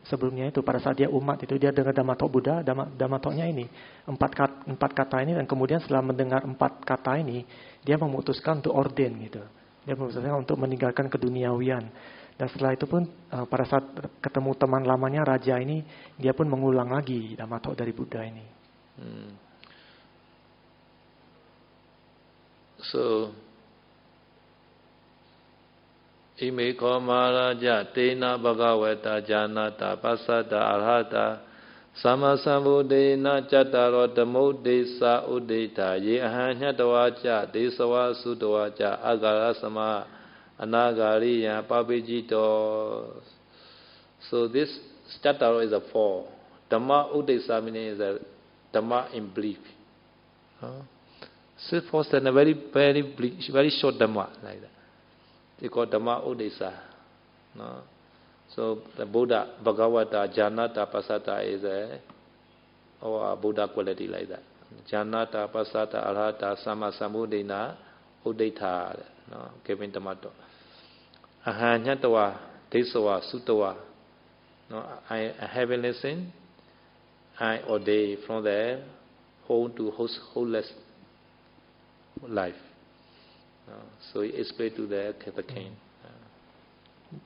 sebelumnya itu, pada saat dia umat itu dia dengar Dhammatok Buddha, Dhammatoknya ini empat kata ini, dan kemudian setelah mendengar 4 kata ini dia memutuskan untuk orden gitu. Dia memutuskan untuk meninggalkan keduniawian. Dan setelah itu pun pada saat ketemu teman lamanya raja ini, dia pun mengulang lagi Dhammatok dari Buddha ini. So Ime Kamaraja Tena Bhagavata Janata Pasada Arhata Sama Samudena Chataro Dhamodesa Udeta Ye Ahanyatawaja Desawa Sudawaja Agara Sama Anagariya Papijito. So this Chataro is a 4. Dhamma Udesa meaning is a Dhamma in belief. So first and a very short Dhamma like that. They call Dhamma Udesa. No? So the Buddha, Bhagavata, Janata, Pasata is a Buddha quality like that. Janata, Pasata, Arhata, Sama Samudina, Udeta, no? Giving Dhammato. Ahanyatawa, Desawa, Sutawa. No? I having listened, I ordain from there whole to wholeless life. So he explained to the king.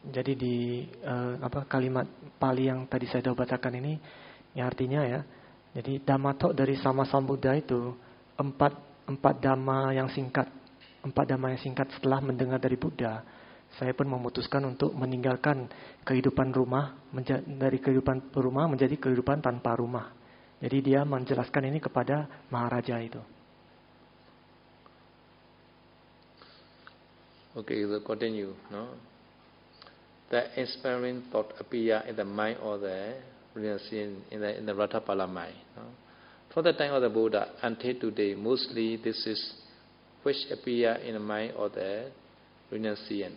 Jadi di kalimat Pali yang tadi saya sudah bacakan ini, ya artinya ya. Jadi Dhammatok dari Sama Sambuddha itu empat dhamma yang singkat, setelah mendengar dari Buddha. Saya pun memutuskan untuk meninggalkan kehidupan rumah, dari kehidupan rumah menjadi kehidupan tanpa rumah. Jadi dia menjelaskan ini kepada Maharaja itu. Okay, so continue. No, the inspiring thought appear in the mind of the renunciant in the Ratthapala mind. No? For the time of the Buddha until today, mostly this is which appear in the mind of the renunciant.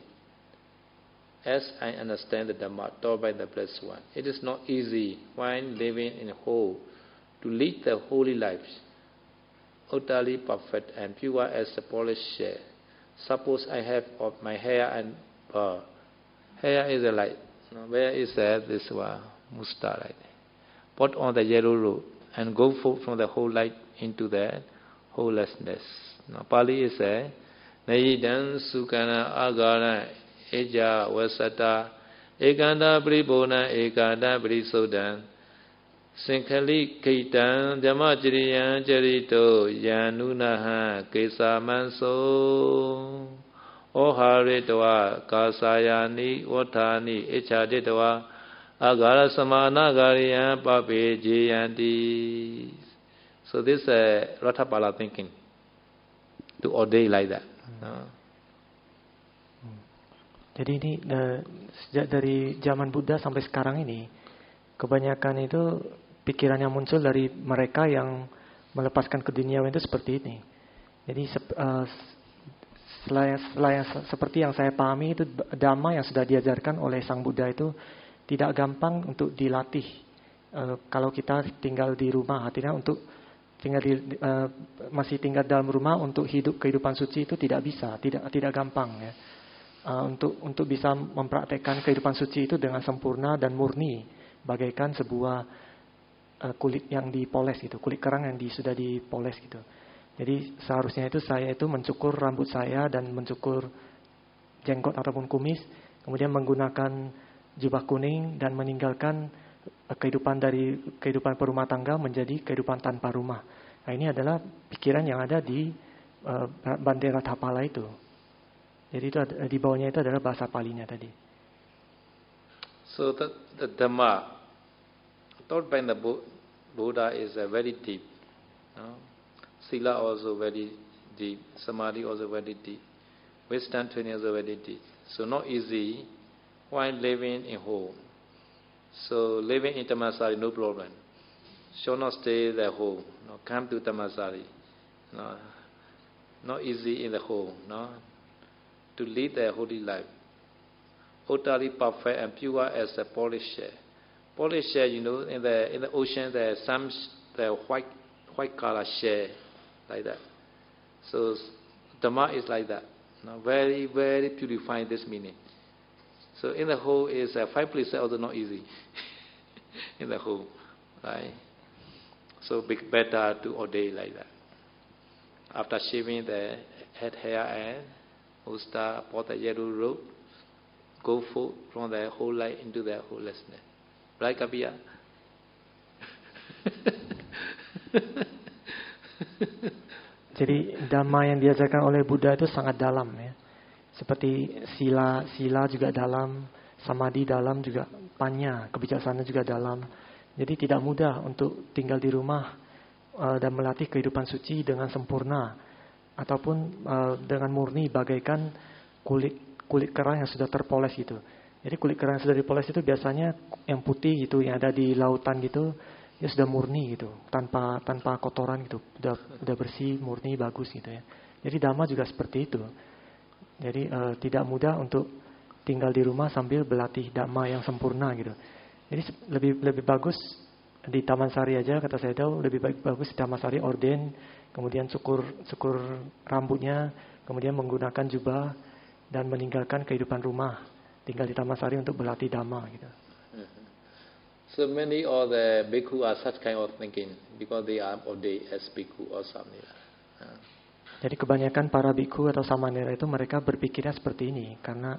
As I understand the Dhamma taught by the Blessed One, it is not easy when living in whole to lead the holy lives, utterly perfect and pure as the polished shell. Suppose I have of my hair and hair is a light. No, where is that? This one, musta light. Put on the yellow robe and go forth from the whole light into the wholelessness. Now, Pali is a Nayidan Sukana Agara Eja Vasata Ekanda Pribona Ekanda Prisodan Sinkhali Kaitan Dhamajiriyan Jarito Yanunaha Kesa Manso Oharitwa Kasayani Watani Echaditwa Agara Samana Gariyan Pape Jayanti. So this is Ratthapala thinking to ordain like that. Jadi ini sejak dari zaman Buddha sampai sekarang ini, kebanyakan itu pikiran yang muncul dari mereka yang melepaskan keduniawian itu seperti ini. Jadi seperti yang saya pahami itu dhamma yang sudah diajarkan oleh Sang Buddha itu tidak gampang untuk dilatih. Kalau kita tinggal di rumah, artinya untuk masih tinggal dalam rumah untuk hidup kehidupan suci itu tidak bisa, tidak gampang ya. Untuk bisa mempraktekkan kehidupan suci itu dengan sempurna dan murni, bagaikan sebuah kulit yang dipoles gitu, kulit kerang yang sudah dipoles gitu. Jadi seharusnya itu saya itu mencukur rambut saya dan mencukur jenggot ataupun kumis, kemudian menggunakan jubah kuning dan meninggalkan kehidupan berumah tangga menjadi kehidupan tanpa rumah. Nah, ini adalah pikiran yang ada di Bhante Ratthapala itu. Jadi itu di bawahnya itu adalah bahasa Palinya tadi. So the Dhamma taught by the Buddha is very deep. No? Sila also very deep. Samadhi also very deep. Wisdom training also very deep. So not easy while living in home. So living in Tamasari, no problem. Shall not stay at home. No, come to Tamasari. No, not easy in the home. No, to lead the holy life, utterly perfect and pure as a polished shell. Polished shell, in the ocean there are some the white color shell like that. So Dhamma is like that. No, very very purifying this meaning. So in the whole is 5 places also not easy. In the whole, right? So better to ordain like that. After shaving the head hair and Usta pour the yellow robe, go forth from the whole light into the wholelessness. Right, Kapia? Jadi dhamma yang diajarkan oleh Buddha itu sangat dalam ya. Seperti sila juga dalam, samadhi dalam juga, panya, kebijaksanaan juga dalam. Jadi tidak mudah untuk tinggal di rumah dan melatih kehidupan suci dengan sempurna ataupun dengan murni bagaikan kulit kerang yang sudah terpoles gitu. Jadi kulit kerang yang sudah dipoles itu biasanya yang putih gitu, yang ada di lautan gitu, ya sudah murni gitu, tanpa kotoran gitu, udah bersih, murni, bagus gitu ya. Jadi dhamma juga seperti itu. Jadi tidak mudah untuk tinggal di rumah sambil berlatih dhamma yang sempurna gitu. Jadi lebih bagus di Taman Sari aja, kata saya tahu, lebih bagus di Taman Sari orden, kemudian cukur rambutnya, kemudian menggunakan jubah dan meninggalkan kehidupan rumah, tinggal di Taman Sari untuk berlatih dhamma gitu. So many of the bhikkhu are such kind of thinking because they are ordained as bhikkhu or something. Jadi kebanyakan para bhikkhu atau samanera itu mereka berpikirnya seperti ini karena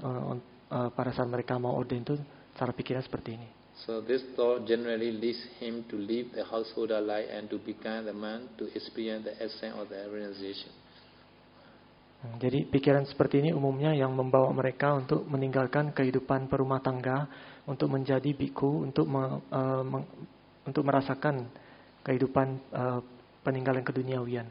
pada saat mereka mau orden itu cara pikirnya seperti ini. So this thought generally leads him to leave the householder life and to become the man to experience the essence of the realization. Jadi pikiran seperti ini umumnya yang membawa mereka untuk meninggalkan kehidupan perumah tangga, untuk menjadi bhikkhu, untuk merasakan kehidupan peninggalan keduniawian.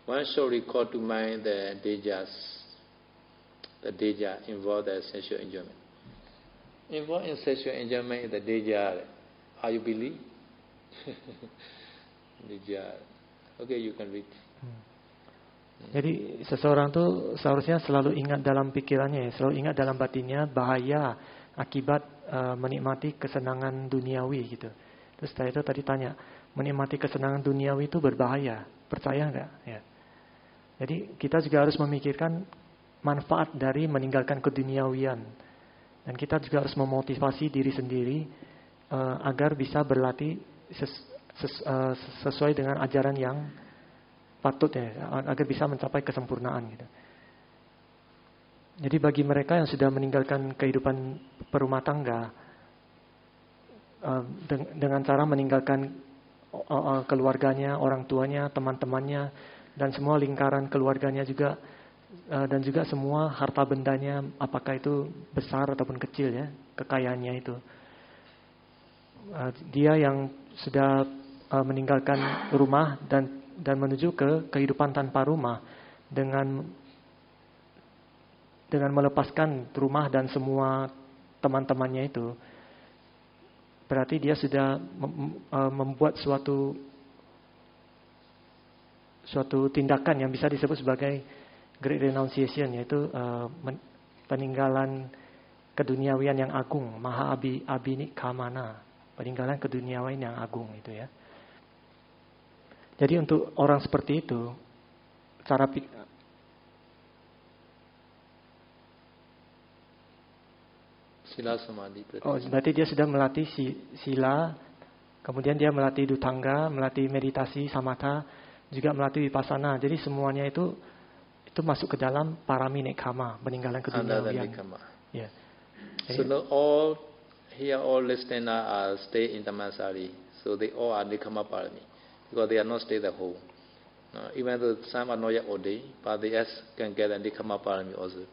One should recall to mind the dejas involved in sexual enjoyment. Involved in sexual enjoyment is the deja. Are you believe? Deja. Okay, you can read. Jadi seseorang tuh seharusnya selalu ingat dalam pikirannya, selalu ingat dalam batinnya bahaya akibat menikmati kesenangan duniawi gitu. Terus setelah itu tadi tanya, menikmati kesenangan duniawi itu berbahaya, percaya enggak? Ya. Jadi kita juga harus memikirkan manfaat dari meninggalkan keduniawian. Dan kita juga harus memotivasi diri sendiri agar bisa berlatih sesuai dengan ajaran yang patut ya, agar bisa mencapai kesempurnaan gitu. Jadi bagi mereka yang sudah meninggalkan kehidupan perumah tangga dengan cara meninggalkan keluarganya, orang tuanya, teman-temannya, dan semua lingkaran keluarganya juga, dan juga semua harta bendanya, apakah itu besar ataupun kecil ya, kekayaannya itu. Dia yang sudah meninggalkan rumah dan menuju ke kehidupan tanpa rumah dengan melepaskan rumah dan semua teman-temannya itu, berarti dia sudah membuat suatu tindakan yang bisa disebut sebagai great renunciation, yaitu peninggalan keduniawian yang agung, maha abhinikamana, peninggalan keduniawian yang agung itu ya. Jadi untuk orang seperti itu, cara Sila samadhi. Berarti dia sudah melatih sila, kemudian dia melatih dutangga, melatih meditasi, samatha, juga melatih vipassana. Jadi semuanya itu masuk ke dalam paraminekkhamma, peninggalan keduniawian. Yeah. So all listeners are stay in Dhammasari, so they all are nekkhamma parami, because they are not stay the whole. Even though some are not yet ordained, but they can get a nekkhamma parami also.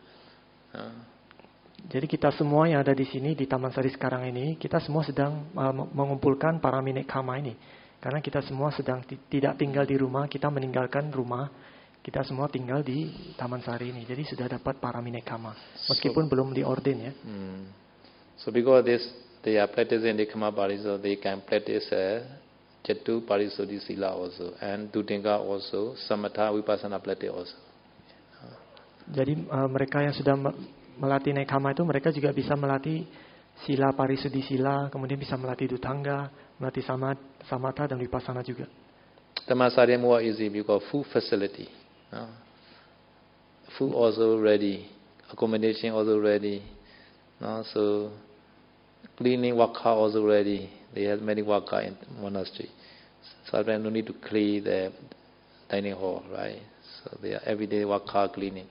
Jadi kita semua yang ada di sini di Taman Sari sekarang ini, kita semua sedang mengumpulkan paraminekkhamma ini. Karena kita semua sedang tidak tinggal di rumah, kita meninggalkan rumah, kita semua tinggal di Taman Sari ini. Jadi sudah dapat paraminekkhamma, meskipun belum diorden ya. So because they are practicing nekkhamma pari, so they can practice Jatu Parisuddhi Sila also, and Dutinga also, Samatha Vipassana practice also. Jadi mereka yang sudah melatih nekkhamma itu, mereka juga bisa melatih sila parisuddhi sila, kemudian bisa melatih dutangga, melatih samatha dan vipassana juga. Dhammasari more easy because full facility. food also ready, accommodation also ready. No? So cleaning worker also ready. They have many worker in monastery. So no need to clean the dining hall, right? So they are everyday worker cleaning.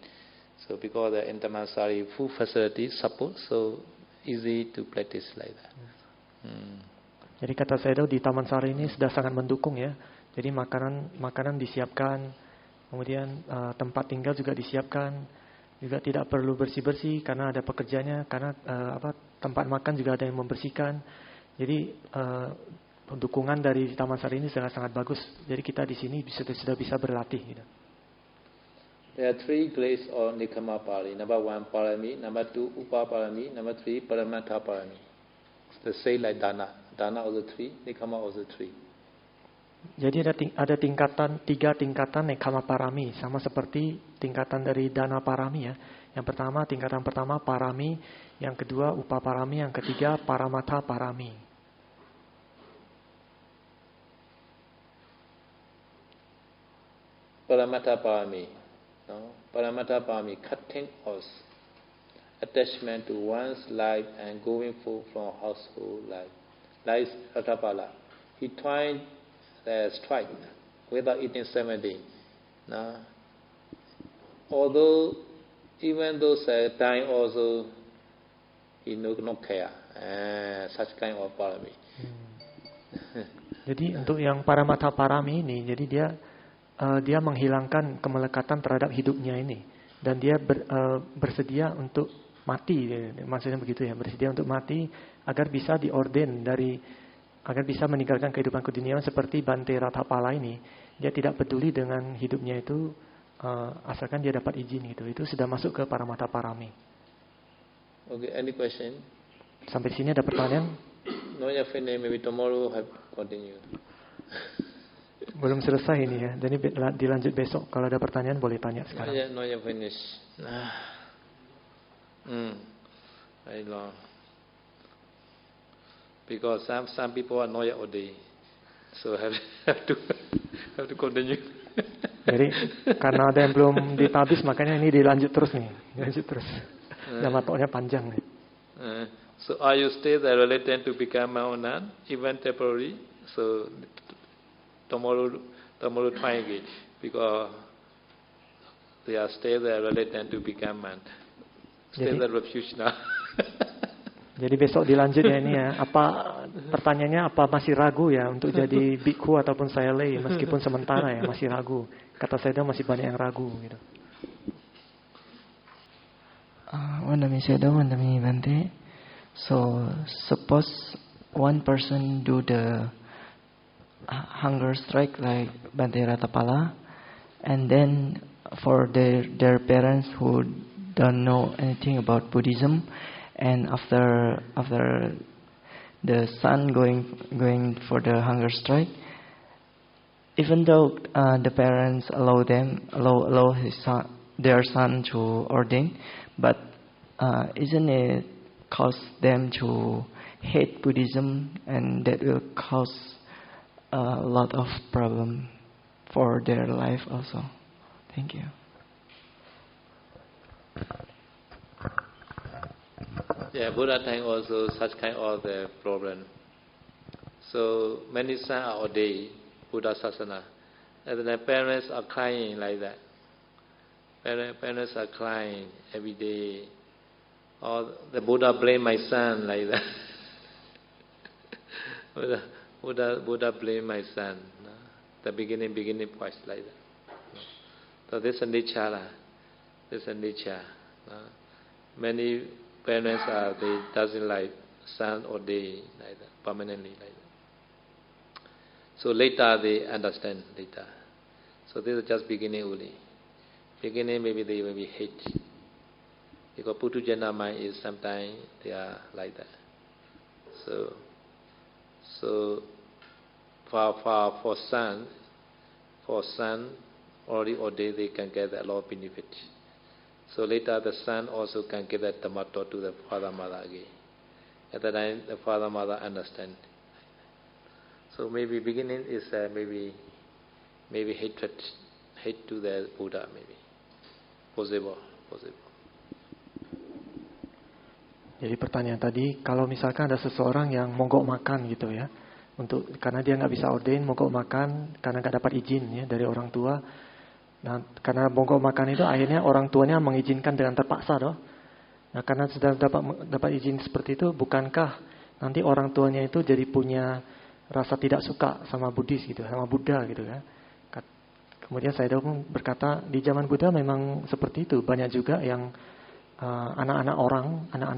So because the intermansari food facility support, so easy to practice like that. Jadi kata Sayadaw di Taman Sari ini sudah sangat mendukung ya. Jadi makanan disiapkan, kemudian tempat tinggal juga disiapkan, juga tidak perlu bersih-bersih karena ada pekerjanya, karena tempat makan juga ada yang membersihkan. Jadi dukungan dari Taman Sari ini sangat bagus. Jadi kita di sini sudah bisa berlatih. Gitu. There are 3 grades of Nikama Pali. Number 1, Parami. Number 2, Upa Parami. Number 3, Paramata Parami. The same like Dana. Dana also 3, Nikama also 3. Jadi ada 3 tingkatan Nekama Parami, sama seperti tingkatan dari Dana Parami ya. Tingkatan pertama Parami, yang kedua Upa Parami, yang ketiga Paramata Parami. Paramata Parami. No? Paramata Parami, cutting off attachment to one's life and going forth from household life. Like Ratapala, he tried the strike without eating 7 days. No? Although, even those time also, he no care. Such kind of parami. Jadi untuk yang Paramata Parami ini, jadi dia menghilangkan kemelekatan terhadap hidupnya ini, dan dia bersedia untuk mati, maksudnya begitu ya, bersedia untuk mati agar bisa diorden agar bisa meninggalkan kehidupan keduniawan seperti Bante Ratapala ini. Dia tidak peduli dengan hidupnya itu, asalkan dia dapat izin gitu. Itu sudah masuk ke Paramata Parami. Okay, any question? Sampai sini ada pertanyaan? No, you finish. Maybe tomorrow have continue. Belum selesai ini ya, jadi dilanjut besok. Kalau ada pertanyaan boleh tanya sekarang. No, you finish. Very long. Because some people are not yet ordained, so have to continue. Jadi karena ada yang belum ditabis, makanya ini dilanjut terus nih, dilanjut terus. Jamatoknya panjang nih. So are you still the related to become a nun, even temporary? So tomorrow try again, because they are still the related to become man. Still the refuge now. Jadi besok dilanjut ya ini ya. Pertanyaannya apa masih ragu ya untuk jadi bhikkhu ataupun sayalei, meskipun sementara ya masih ragu. Kata saya masih banyak yang ragu gitu. Wandami Sayadaw, Wandami Bante. So suppose one person do the hunger strike like Bante Ratapala, and then for their parents who don't know anything about Buddhism, and after the son going for the hunger strike, even though the parents allow their son to ordain, but isn't it cause them to hate Buddhism, and that will cause a lot of problem for their life also? Thank you. Yeah, Buddha time also such kind of the problem. So many sons are ordained Buddha Sasana, and the parents are crying like that. Parents are crying every day. Or the Buddha blame my son like that. Buddha blame my son. No? The beginning point like that. No? So this is nature. This is nature. No? Many parents they doesn't like son or they like that, permanently like that. So later they understand later. So this is just beginning only. Beginning maybe they will be hate. Because Putujana mind is sometimes they are like that. So for son already ordained, they can get a lot of benefit. So later the son also can give that Dhammato to the father mother again. At that time the father mother understand. So maybe beginning is maybe hatred, hate to the Buddha maybe. possible. Jadi pertanyaan tadi, kalau misalkan ada seseorang yang mogok makan gitu ya, karena dia nggak bisa ordain, mogok makan karena nggak dapat izin ya dari orang tua. Nah, karena mogok makan itu akhirnya orang tuanya mengizinkan dengan terpaksa doh. Nah, karena sudah dapat izin seperti itu, bukankah nanti orang tuanya itu jadi punya rasa tidak suka sama Buddhis gitu, sama Buddha gitu kan? Kemudian Sayadaw pun berkata, di zaman Buddha memang seperti itu, banyak juga yang anak-anak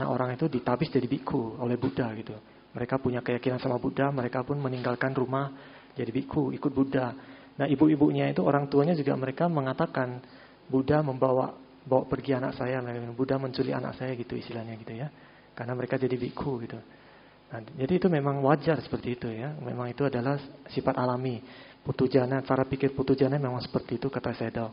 orang itu ditabis jadi biku oleh Buddha gitu. Mereka punya keyakinan sama Buddha, mereka pun meninggalkan rumah jadi biku, ikut Buddha. Nah, ibu-ibunya itu orang tuanya juga mereka mengatakan Buddha membawa pergi anak saya, Buddha menculik anak saya gitu istilahnya gitu ya. Karena mereka jadi biku gitu. Nah, jadi itu memang wajar seperti itu ya. Memang itu adalah sifat alami. Putujana, cara pikir Putujana memang seperti itu kata Sayadaw.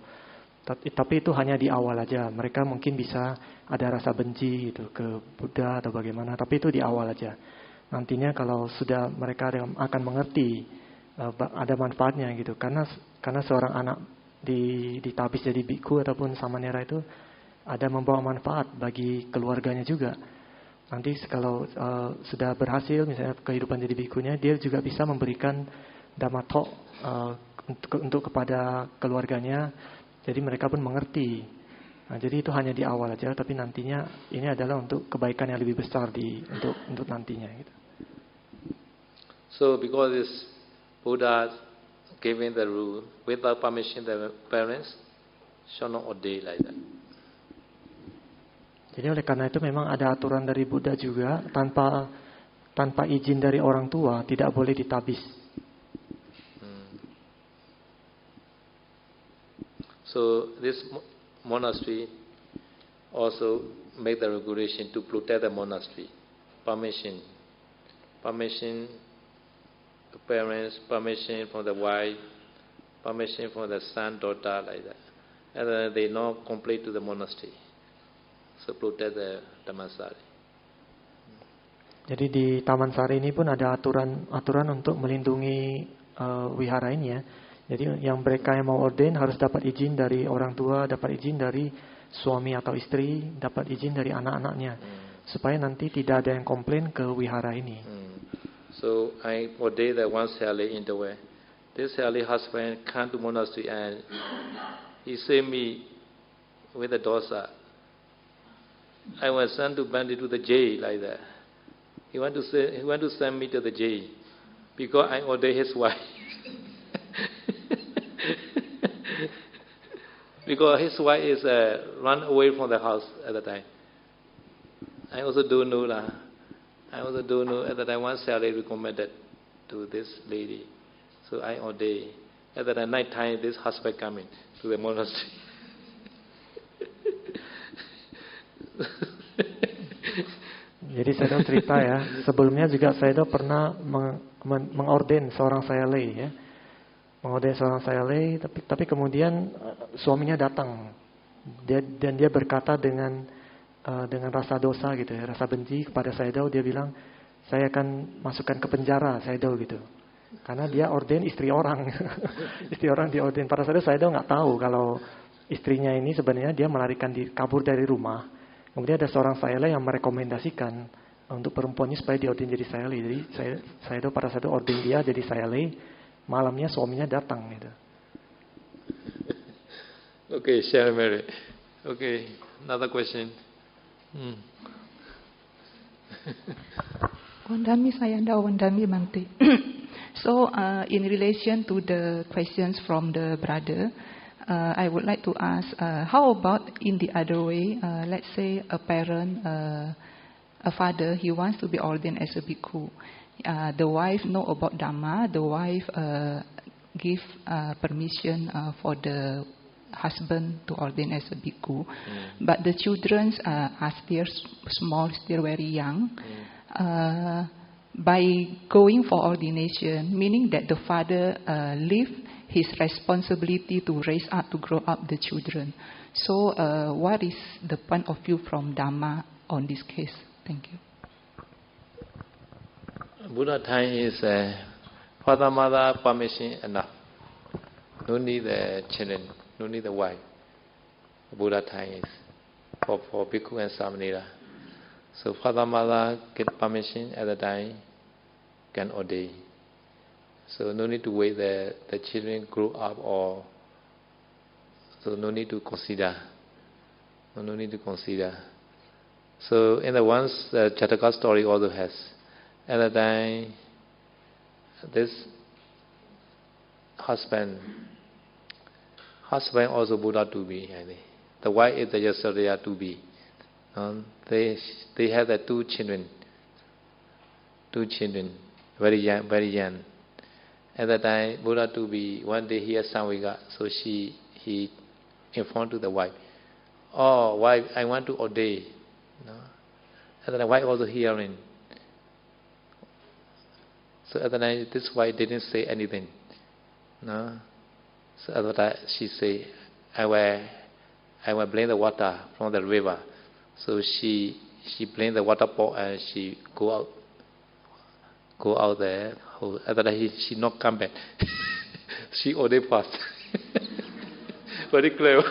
Tapi itu hanya di awal aja. Mereka mungkin bisa ada rasa benci gitu ke Buddha atau bagaimana. Tapi itu di awal aja. Nantinya kalau sudah mereka akan mengerti ada manfaatnya gitu. Karena seorang anak ditabis jadi biku ataupun samanera itu ada membawa manfaat bagi keluarganya juga. Nanti kalau sudah berhasil misalnya kehidupan jadi bikunya, dia juga bisa memberikan dhamma talk untuk kepada keluarganya. Jadi mereka pun mengerti. Nah, jadi itu hanya di awal aja, tapi nantinya ini adalah untuk kebaikan yang lebih besar untuk nantinya. Gitu. So because this Buddha giving the rule without permission the parents should not ordain like that. Jadi oleh karena itu memang ada aturan dari Buddha juga tanpa izin dari orang tua tidak boleh ditabis. So this monastery also make the regulation to protect the monastery. Permission the parents, permission from the wife, permission from the son, daughter, like that. And then they not complete to the monastery. So protect the Dhammasari. Jadi di Taman Sari ini pun ada aturan untuk melindungi wihara ini ya. Jadi yang mereka yang mau ordain harus dapat izin dari orang tua, dapat izin dari suami atau istri, dapat izin dari anak-anaknya. Supaya nanti tidak ada yang komplain ke wihara ini. So I ordained that one Sally in the way. This Sally husband came to monastery and he saved me with the dosa. I was sent to Bandi to the jail like that. He want to send me to the jail because I ordained his wife. Because his wife is run away from the house at the time. I also don't know at the time one Sally recommended to this lady. So I ordained. At the night time this husband coming to the monastery. Jadi Sayadaw cerita ya, sebelumnya juga Sayadaw pernah mengorden seorang sayalei ya. Mengorden seorang sayalei, tapi kemudian suaminya datang. Dan dia berkata dengan rasa dosa gitu ya, rasa benci kepada Sayadaw, dia bilang, "Saya akan masukkan ke penjara Sayadaw gitu." Karena dia orden istri orang. Istri orang diorden. Pada saat itu Sayadaw enggak tahu kalau istrinya ini sebenarnya dia melarikan diri, kabur dari rumah. Kemudian ada seorang sayalei yang merekomendasikan untuk perempuannya supaya diorden jadi sayalei. Jadi Sayadaw pada saat itu orden dia jadi sayalei. Malamnya suaminya datang gitu. Okay, share Mary. Okay, another question. Wandami Sayadaw, Wandami Bhante. So, in relation to the questions from the brother, I would like to ask, how about in the other way? Let's say a parent, a father, he wants to be ordained as a bhikkhu. The wife know about Dhamma. The wife give permission for the husband to ordain as a bhikkhu. But the children are still small, still very young. By going for ordination, meaning that the father leave his responsibility to raise up, to grow up the children. So, what is the point of view from Dhamma on this case? Thank you. Buddha time is father, mother permission enough. No need the children, no need the wife. Buddha time is for Bhikkhu and Samanera. So Father Mother get permission at the time, can ordain. So no need to wait the children grow up, or so no need to consider. No need to consider. So in the once the Jataka story also has, at the time this husband also Buddha to be. The wife is the Yasodhara to be. They have the two children, very young. At that time, Buddha to be, one day he has Samvega, so he informed to the wife, "Oh, wife, I want to ordain." At that time, wife also hearing. So at that time, this wife didn't say anything. So at that time, she say, I will bring the water from the river. So she bring the water pot and she go out there. At that time, she not come back. She already passed. Very clever.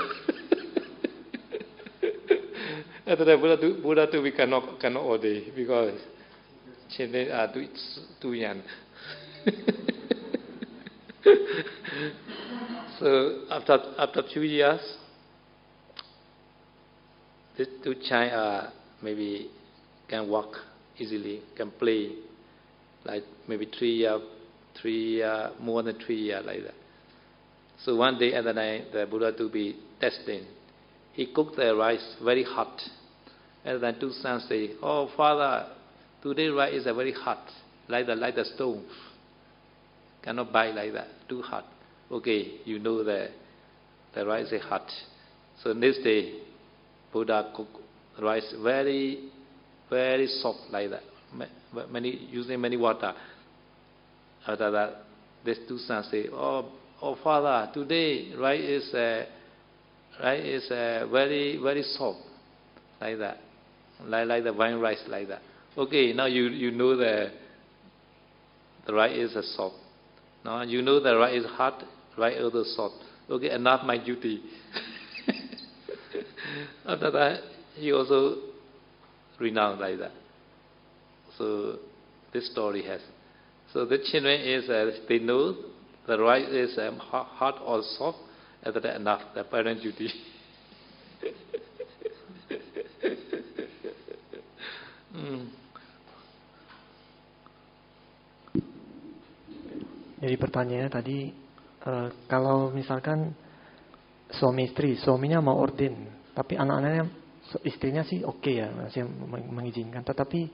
At that time, Buddha too, we cannot order because children are too young. So after few years, these two children maybe can walk easily, can play, like maybe 3 years, more than 3 years like that. So one day at the night, the Buddha to be testing. He cooked the rice very hot. And then two sons say, "Oh, Father, today rice is very hot, like the stove. Cannot buy like that, too hot." Okay, you know the rice is hot. So next day, Buddha cooked rice very, very soft like that, using many water. After that, these two sons say, "Oh, Father, today rice is very, very soft like that, like the wine rice like that." Okay, now you know the rice is soft. Now you know the rice is hot, rice is soft. Okay, enough my duty. After that, he also renounced like that. So this story has. So the children is they know the rice is hot or soft. After that, enough the parent duty. Jadi pertanyaannya tadi, kalau misalkan suami istri, suaminya mau ordin, tapi anak-anaknya, istrinya sih oke ya, masih mengizinkan, tetapi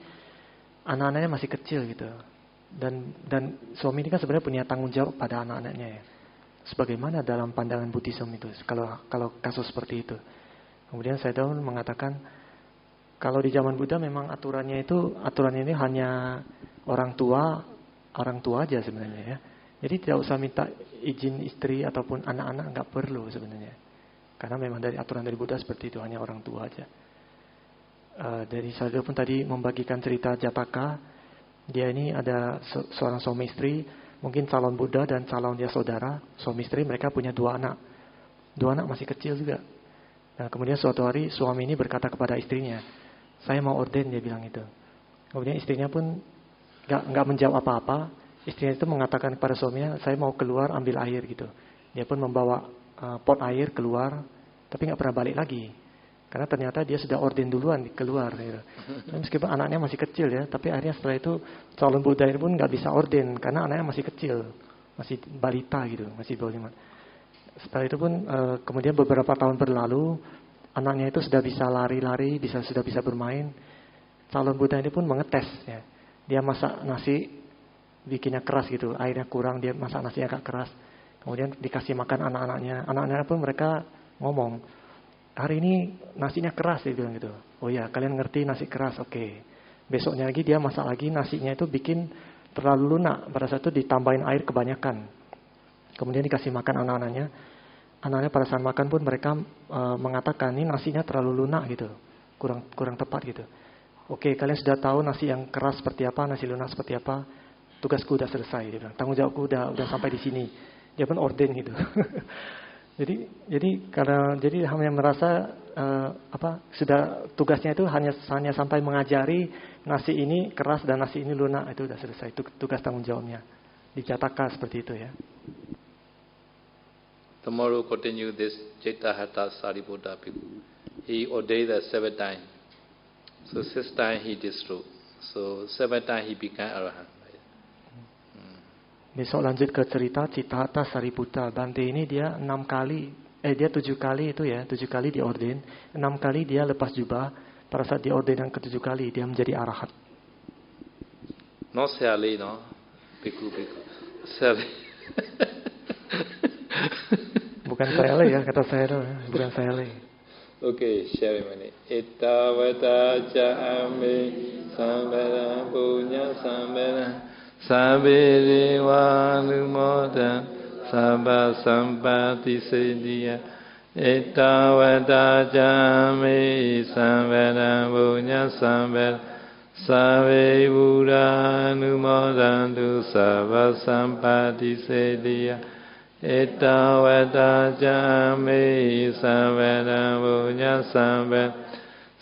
anak-anaknya masih kecil gitu, dan suami ini kan sebenarnya punya tanggung jawab pada anak-anaknya ya. Sebagaimana dalam pandangan Buddhism itu, kalau kasus seperti itu. Kemudian saya tahu mengatakan, kalau di zaman Buddha memang aturannya ini hanya orang tua aja sebenarnya ya. Jadi tidak usah minta izin istri ataupun anak-anak, nggak perlu sebenarnya. Karena memang dari aturan dari Buddha seperti itu, hanya orang tua aja. Dari saya pun tadi membagikan cerita Jataka. Dia ini ada seorang suami istri, mungkin calon Buddha dan calon Yasodhara. Suami istri mereka punya 2 anak. 2 anak masih kecil juga. Nah, kemudian suatu hari suami ini berkata kepada istrinya, "Saya mau orden," dia bilang itu. Kemudian istrinya pun nggak menjawab apa-apa. Istrinya itu mengatakan kepada suaminya, "Saya mau keluar ambil air," gitu. Dia pun membawa pot air keluar, tapi nggak pernah balik lagi. Karena ternyata dia sudah orden duluan keluar. Gitu. Dan meskipun anaknya masih kecil ya, tapi akhirnya setelah itu calon Buddha pun nggak bisa orden karena anaknya masih kecil, masih balita gitu, masih bawah 5. Setelah itu pun kemudian beberapa tahun berlalu, anaknya itu sudah bisa lari-lari, sudah bisa bermain. Calon Buddha ini pun mengetes ya. Dia masak nasi bikinnya keras gitu, airnya kurang, dia masak nasinya agak keras. Kemudian dikasih makan anak-anaknya. Anak-anaknya pun mereka ngomong, "Hari ini nasinya keras," dia bilang gitu. "Oh ya, kalian ngerti nasi keras, oke." Besoknya lagi dia masak lagi, nasinya itu bikin terlalu lunak. Pada saat itu ditambahin air kebanyakan. Kemudian dikasih makan anak-anaknya. Anak-anaknya pada saat makan pun mereka mengatakan, "Ini nasinya terlalu lunak gitu, kurang tepat gitu." "Oke, kalian sudah tahu nasi yang keras seperti apa, nasi lunak seperti apa. Tugasku udah selesai," dia bilang. "Tanggung jawabku udah sampai di sini." Dia pun orden gitu. Jadi hanya merasa sudah tugasnya itu hanya sampai mengajari nasi ini keras dan nasi ini lunak, itu sudah selesai. Itu tugas tanggung jawabnya. Dicatatkan seperti itu ya. Tomorrow continue this Jetahata Sariputta Bhikkhu. He ordained the 7 times. So 6 times he destroyed. So 7 times he became Arahant. Besok lanjut ke cerita Cittahata Sariputta. Bante ini dia 7 kali itu ya, 7 kali diorden, 6 kali dia lepas jubah. Pada saat diorden yang ke-7 kali dia menjadi arahat. No sali no, biku. Sali. Bukan sale ya, kata saya itu, bukan sale. Okay, share it. Ittavata ja'ame sambara punya sambara. Sabere wa numoda sabba sampati sediya ettavata jame samvara punya samvara sabe buddha numodantu sabba sampati sediya ettavata jame samvara punya samvara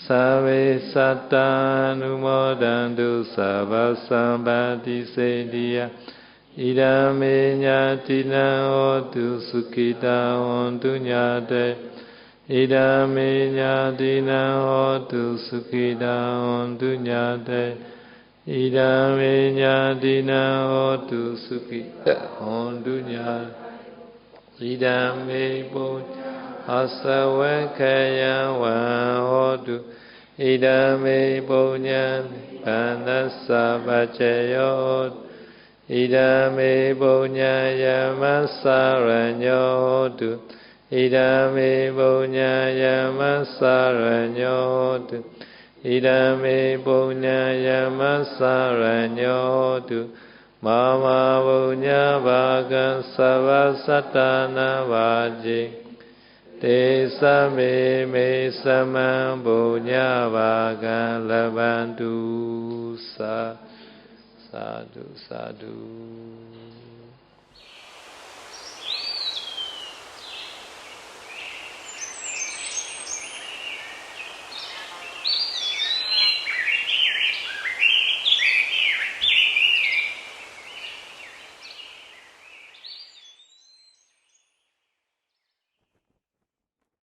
Sabe satta numodantu sabba sampati sediya idame nyatina hotu sukhita hontu nyate idame nyatina hotu sukhita hontu nyate idame nyatina hotu sukhita hontu nyate idame punya asawakaya wa hotu idame punya panasa bacayo idame punya yamasaranyo hotu idame punya yamasaranyo hotu idame punya yamasaranyo hotu mama punya baga savasatana vaji te same me sama punya baga labantu sadhu sadhu.